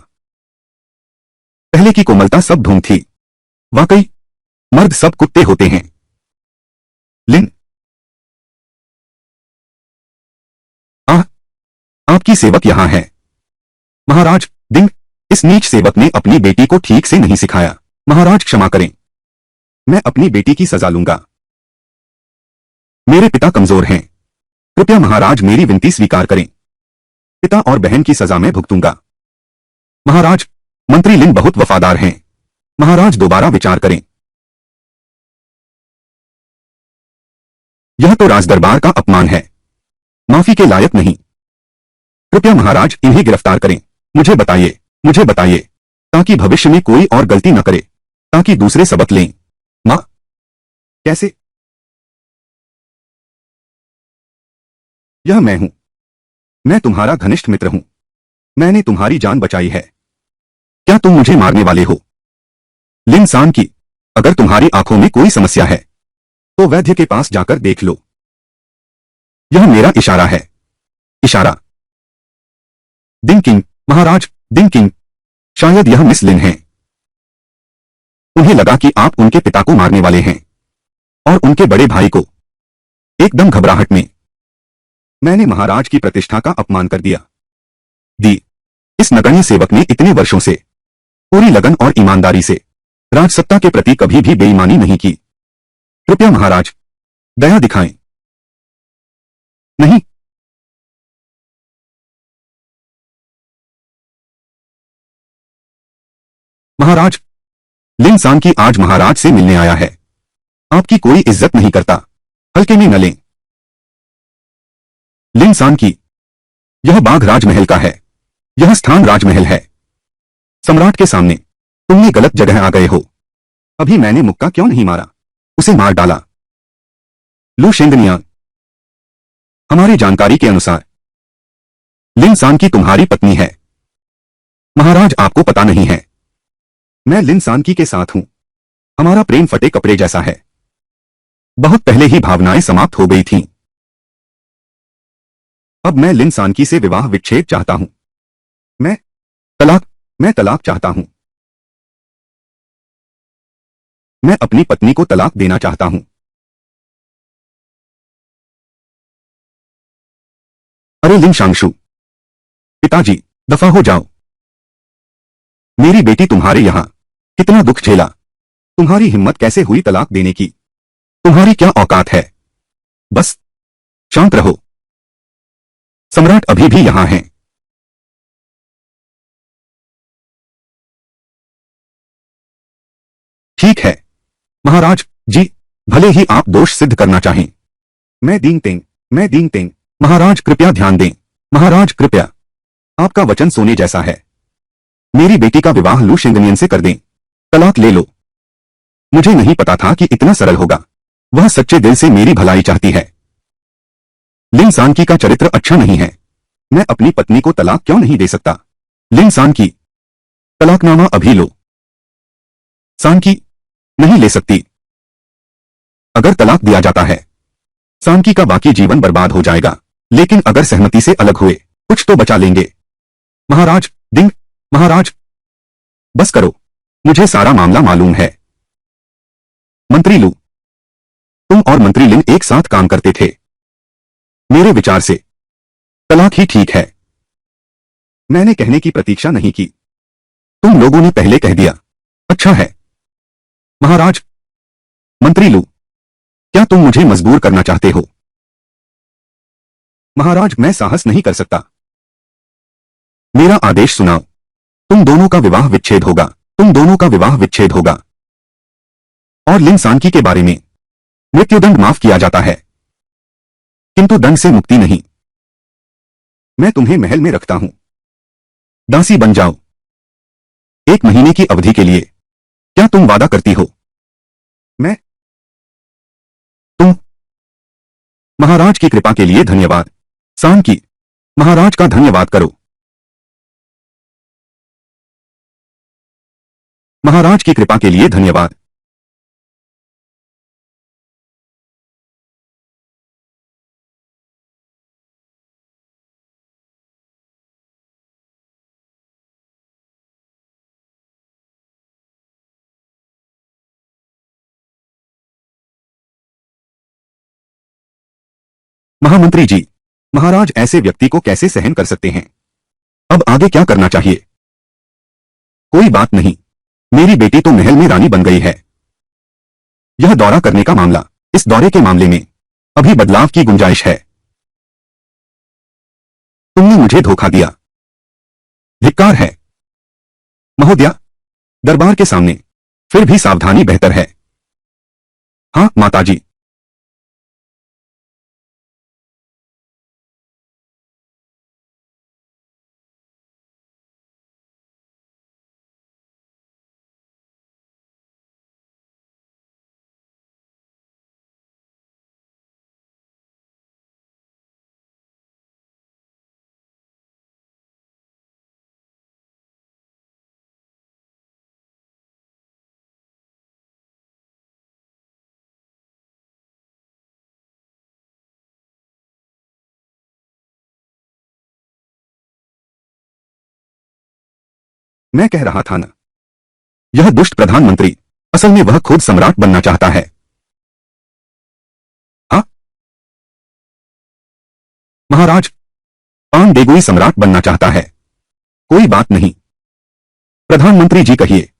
पहले की कोमलता सब ढोंग थी। वाकई मर्द सब कुत्ते होते हैं। लिन, आह, आपकी सेवक यहां है। महाराज, दिंग, इस नीच सेवक ने अपनी बेटी को ठीक से नहीं सिखाया। महाराज क्षमा करें। मैं अपनी बेटी की सजा लूंगा। मेरे पिता कमजोर हैं। कृपया महाराज मेरी विनती स्वीकार करें। पिता और बहन की सजा मैं भुगतूंगा। महाराज, मंत्री लिन बहुत वफादार हैं। महाराज दोबारा विचार करें। यह तो राजदरबार का अपमान है। माफी के लायक नहीं। कृपया महाराज इन्हें गिरफ्तार करें। मुझे बताइए, ताकि भविष्य में कोई और गलती न करे, ताकि दूसरे सबक लें। मां, कैसे? यह मैं हूं। मैं तुम्हारा घनिष्ठ मित्र हूं। मैंने तुम्हारी जान बचाई है। क्या तुम मुझे मारने वाले हो? लिन सान की, अगर तुम्हारी आंखों में कोई समस्या है तो वैद्य के पास जाकर देख लो। यह मेरा इशारा है। इशारा। दिंग किंग, महाराज, दिंग किंग, शायद यह मिस लिन है। उन्हें लगा कि आप उनके पिता को मारने वाले हैं और उनके बड़े भाई को। एकदम घबराहट में मैंने महाराज की प्रतिष्ठा का अपमान कर दिया। इस नगण्य सेवक ने इतने वर्षों से पूरी लगन और ईमानदारी से राजसत्ता के प्रति कभी भी बेईमानी नहीं की। कृपया महाराज दया दिखाएं। नहीं, महाराज, लिन सान की आज महाराज से मिलने आया है। आपकी कोई इज्जत नहीं करता। हल्के में न लें। लिन सान की, यह बाघ राजमहल का है। यह स्थान राजमहल है। सम्राट के सामने तुमने गलत जगह आ गए हो। अभी मैंने मुक्का क्यों नहीं मारा? उसे मार डाला। लू शेंगनियांग, हमारी जानकारी के अनुसार लिन सान की तुम्हारी पत्नी है। महाराज आपको पता नहीं है, मैं लिन सान की के साथ हूं। हमारा प्रेम फटे कपड़े जैसा है। बहुत पहले ही भावनाएं समाप्त हो गई थीं। अब मैं लिन सानकी से विवाह विच्छेद चाहता हूं। मैं मैं तलाक चाहता हूं। मैं अपनी पत्नी को तलाक देना चाहता हूं। अरे लिन शांगशु, पिताजी, दफा हो जाओ। मेरी बेटी तुम्हारे यहां कितना दुख झेला। तुम्हारी हिम्मत कैसे हुई तलाक देने की? तुम्हारी क्या औकात है? बस शांत रहो। सम्राट अभी भी यहां हैं। ठीक है महाराज जी, भले ही आप दोष सिद्ध करना चाहें। मैं दींग तेंग। महाराज कृपया ध्यान दें। महाराज कृपया, आपका वचन सोने जैसा है। मेरी बेटी का विवाह लू शेंगनियन से कर दें। तलाक ले लो। मुझे नहीं पता था कि इतना सरल होगा। वह सच्चे दिल से मेरी भलाई चाहती है। लिन सानकी का चरित्र अच्छा नहीं है। मैं अपनी पत्नी को तलाक क्यों नहीं दे सकता? लिन सानकी, तलाकनामा अभी लो। सानकी नहीं ले सकती। अगर तलाक दिया जाता है, सानकी का बाकी जीवन बर्बाद हो जाएगा। लेकिन अगर सहमति से अलग हुए, कुछ तो बचा लेंगे। महाराज दिंग, महाराज बस करो, मुझे सारा मामला मालूम है। मंत्री लू, तुम और मंत्री लिन एक साथ काम करते थे। मेरे विचार से तलाक ही ठीक है। मैंने कहने की प्रतीक्षा नहीं की। तुम लोगों ने पहले कह दिया। अच्छा है। महाराज, मंत्री लू, क्या तुम मुझे मजबूर करना चाहते हो? महाराज मैं साहस नहीं कर सकता। मेरा आदेश सुनाओ। तुम दोनों का विवाह विच्छेद होगा। तुम दोनों का विवाह विच्छेद होगा। और लिन सानकी के बारे में मृत्युदंड माफ किया जाता है, किंतु दंड से मुक्ति नहीं। मैं तुम्हें महल में रखता हूं। दासी बन जाओ 1 महीने की अवधि के लिए। क्या तुम वादा करती हो? मैं तुम महाराज की कृपा के लिए धन्यवाद। सानकी, महाराज का धन्यवाद करो। महाराज की कृपा के लिए धन्यवाद। महामंत्री जी, महाराज ऐसे व्यक्ति को कैसे सहन कर सकते हैं? अब आगे क्या करना चाहिए? कोई बात नहीं, मेरी बेटी तो महल में रानी बन गई है। यह दौरा करने का मामला, इस दौरे के मामले में अभी बदलाव की गुंजाइश है। तुमने मुझे धोखा दिया। धिक्कार है। महोदया, दरबार के सामने फिर भी सावधानी बेहतर है। हाँ माताजी। मैं कह रहा था ना, यह दुष्ट प्रधानमंत्री असल में वह खुद सम्राट बनना चाहता है। हाँ महाराज, पान देगुई सम्राट बनना चाहता है। कोई बात नहीं, प्रधानमंत्री जी कहिए।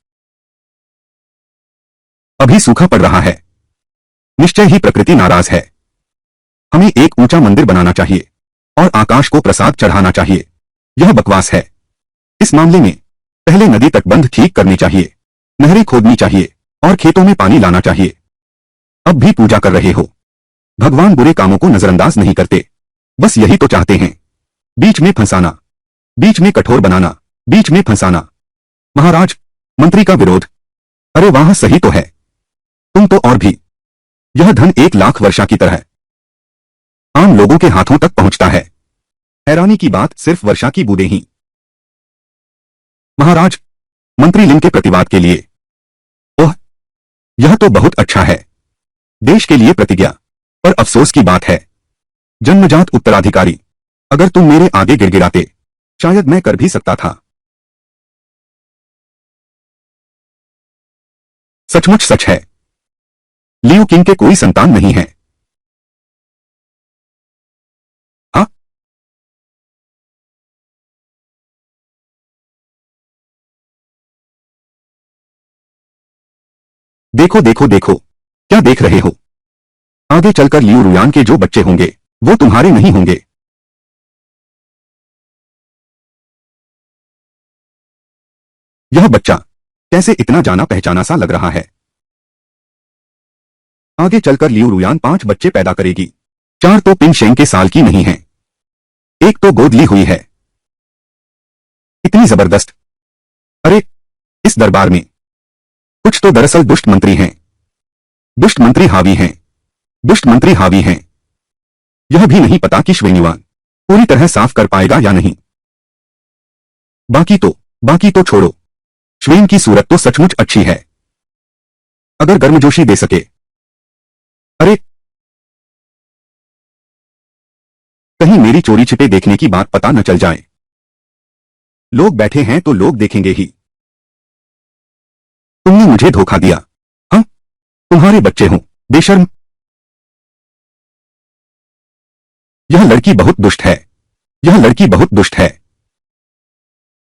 अभी सूखा पड़ रहा है। निश्चय ही प्रकृति नाराज है। हमें एक ऊंचा मंदिर बनाना चाहिए और आकाश को प्रसाद चढ़ाना चाहिए। यह बकवास है। इस मामले में पहले नदी तटबंध ठीक करनी चाहिए, नहरें खोदनी चाहिए और खेतों में पानी लाना चाहिए। अब भी पूजा कर रहे हो। भगवान बुरे कामों को नजरअंदाज नहीं करते, बस यही तो चाहते हैं। बीच में फंसाना, बीच में कठोर बनाना, बीच में फंसाना। महाराज, मंत्री का विरोध। अरे वाह, सही तो है। तुम तो और भी। यह धन 1 लाख वर्षा की तरह आम लोगों के हाथों तक पहुंचता है। हैरानी की बात सिर्फ वर्षा की बूंदें ही। महाराज, मंत्री लिन के प्रतिवाद के लिए। ओह, यह तो बहुत अच्छा है। देश के लिए प्रतिज्ञा। पर अफसोस की बात है, जन्मजात उत्तराधिकारी। अगर तुम मेरे आगे गिड़गिड़ाते, शायद मैं कर भी सकता था। सचमुच सच है। लियू किंग के कोई संतान नहीं है। हाँ, देखो देखो देखो, क्या देख रहे हो? आगे चलकर लियू रुयान के जो बच्चे होंगे, वो तुम्हारे नहीं होंगे। यह बच्चा कैसे इतना जाना पहचाना सा लग रहा है। आगे चलकर लियू रुयान 5 बच्चे पैदा करेगी। 4 तो पिंग शेंग के साल की नहीं है, एक तो गोद ली हुई है। इतनी जबरदस्त। अरे, इस दरबार में कुछ तो दरअसल दुष्ट मंत्री हैं। दुष्ट मंत्री हावी हैं। दुष्ट मंत्री हावी हैं। यह भी नहीं पता कि श्वेन्युआन पूरी तरह साफ कर पाएगा या नहीं। बाकी तो छोड़ो। श्वेन की सूरत तो सचमुच अच्छी है। अगर गर्मजोशी दे सके। अरे, कहीं मेरी चोरी छिपे देखने की बात पता न चल जाए। लोग बैठे हैं तो लोग देखेंगे ही। तुमने मुझे धोखा दिया। हाँ, तुम्हारे बच्चे हों, बेशर्म। यह लड़की बहुत दुष्ट है। यह लड़की बहुत दुष्ट है।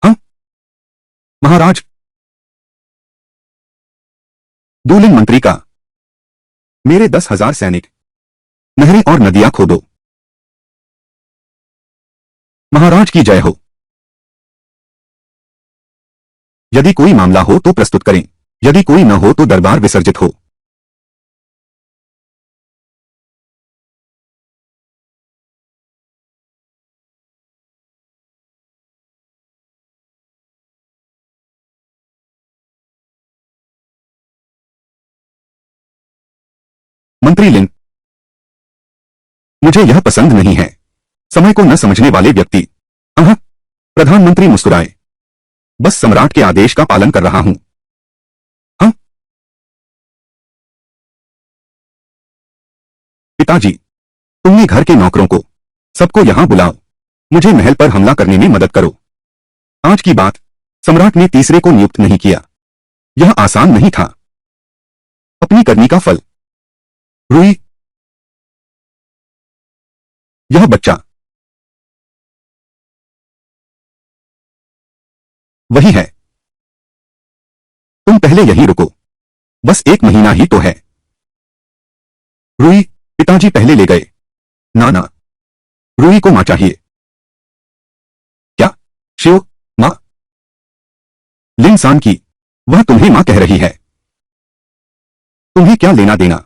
हाँ, महाराज। दूलिन मंत्री का। मेरे 10,000 सैनिक, नहरें और नदियां खोदो। महाराज की जय हो। यदि कोई मामला हो तो प्रस्तुत करें, यदि कोई न हो तो दरबार विसर्जित हो। मंत्री लिन, मुझे यह पसंद नहीं है। समय को न समझने वाले व्यक्ति। आह, प्रधानमंत्री मुस्कुराए। बस सम्राट के आदेश का पालन कर रहा हूं। हाँ, पिताजी, तुमने घर के नौकरों को, सबको यहां बुलाओ। मुझे महल पर हमला करने में मदद करो। आज की बात, सम्राट ने तीसरे को नियुक्त नहीं किया। यह आसान नहीं था। अपनी करनी का फल। रुई, यह बच्चा वही है। तुम पहले यहीं रुको। बस 1 महीना ही तो है। रुई, पिताजी पहले ले गए। ना ना, रुई को मां चाहिए। क्या? शिव, मां? लिन सान की, वह तुम्हें मां कह रही है। तुम्हें क्या लेना देना?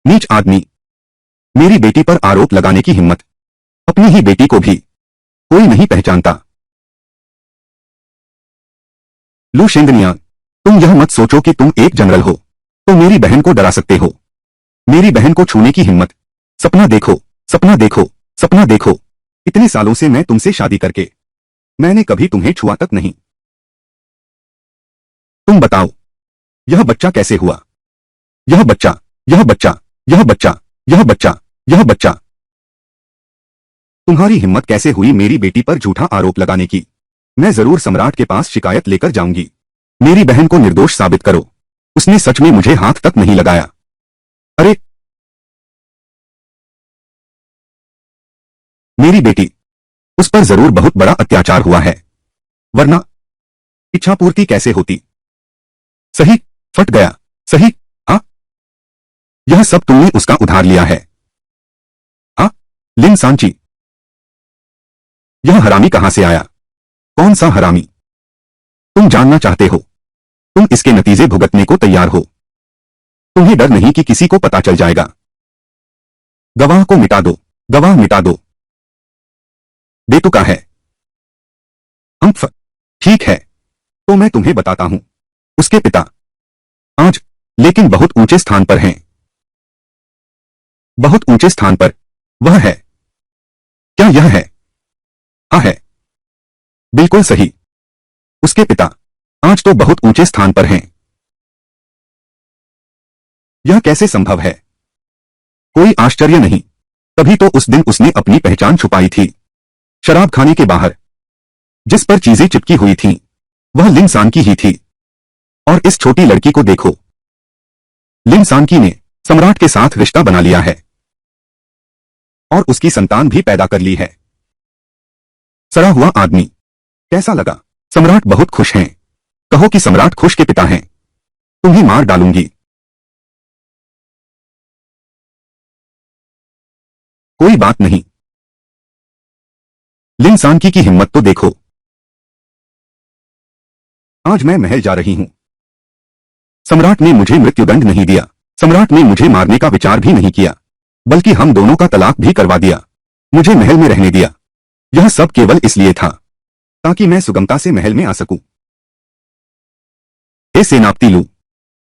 नीच आदमी। मेरी बेटी पर आरोप लगाने की हिम्मत। अपनी ही बेटी को भी कोई नहीं पहचानता। लू शेंगनिया, तुम यह मत सोचो कि तुम एक जनरल हो तो मेरी बहन को डरा सकते हो। मेरी बहन को छूने की हिम्मत। सपना देखो, सपना देखो, सपना देखो। इतने सालों से मैं तुमसे शादी करके मैंने कभी तुम्हें छुआ तक नहीं। तुम बताओ, यह बच्चा कैसे हुआ? यह बच्चा, यह बच्चा, यह बच्चा, यह बच्चा, यह बच्चा। तुम्हारी हिम्मत कैसे हुई मेरी बेटी पर झूठा आरोप लगाने की? मैं जरूर सम्राट के पास शिकायत लेकर जाऊंगी। मेरी बहन को निर्दोष साबित करो। उसने सच में मुझे हाथ तक नहीं लगाया। अरे, मेरी बेटी, उस पर जरूर बहुत बड़ा अत्याचार हुआ है, वरना इच्छा पूर्ति कैसे होती? सही, फट गया। सही। हाँ, यह सब तुमने उसका उधार लिया है। हाँ, लिन सांची। यह हरामी कहां से आया? कौन सा हरामी? तुम जानना चाहते हो? तुम इसके नतीजे भुगतने को तैयार हो। तुम्हें डर नहीं कि किसी को पता चल जाएगा। गवाह को मिटा दो। गवाह मिटा दो। बेतुका है। हम्फ। ठीक है, तो मैं तुम्हें बताता हूं। उसके पिता आज, लेकिन बहुत ऊंचे स्थान पर हैं। बहुत ऊंचे स्थान पर। वह है। क्या यह है? हाँ है। बिल्कुल सही। उसके पिता आज तो बहुत ऊंचे स्थान पर हैं। यह कैसे संभव है? कोई आश्चर्य नहीं। तभी तो उस दिन उसने अपनी पहचान छुपाई थी। शराब खाने के बाहर जिस पर चीजें चिपकी हुई थीं, वह लिन सानकी ही थी। और इस छोटी लड़की को देखो। लिन सानकी ने सम्राट के साथ रिश्ता बना लिया है और उसकी संतान भी पैदा कर ली है। सड़ा हुआ आदमी। कैसा लगा? सम्राट बहुत खुश हैं। कहो कि सम्राट खुश के पिता हैं। तुम्हें मार डालूंगी। कोई बात नहीं। लिन सानकी की हिम्मत तो देखो। आज मैं महल जा रही हूं। सम्राट ने मुझे मृत्युदंड नहीं दिया। सम्राट ने मुझे मारने का विचार भी नहीं किया, बल्कि हम दोनों का तलाक भी करवा दिया। मुझे महल में रहने दिया। यह सब केवल इसलिए था ताकि मैं सुगमता से महल में आ सकूं। हे सेनापति लू,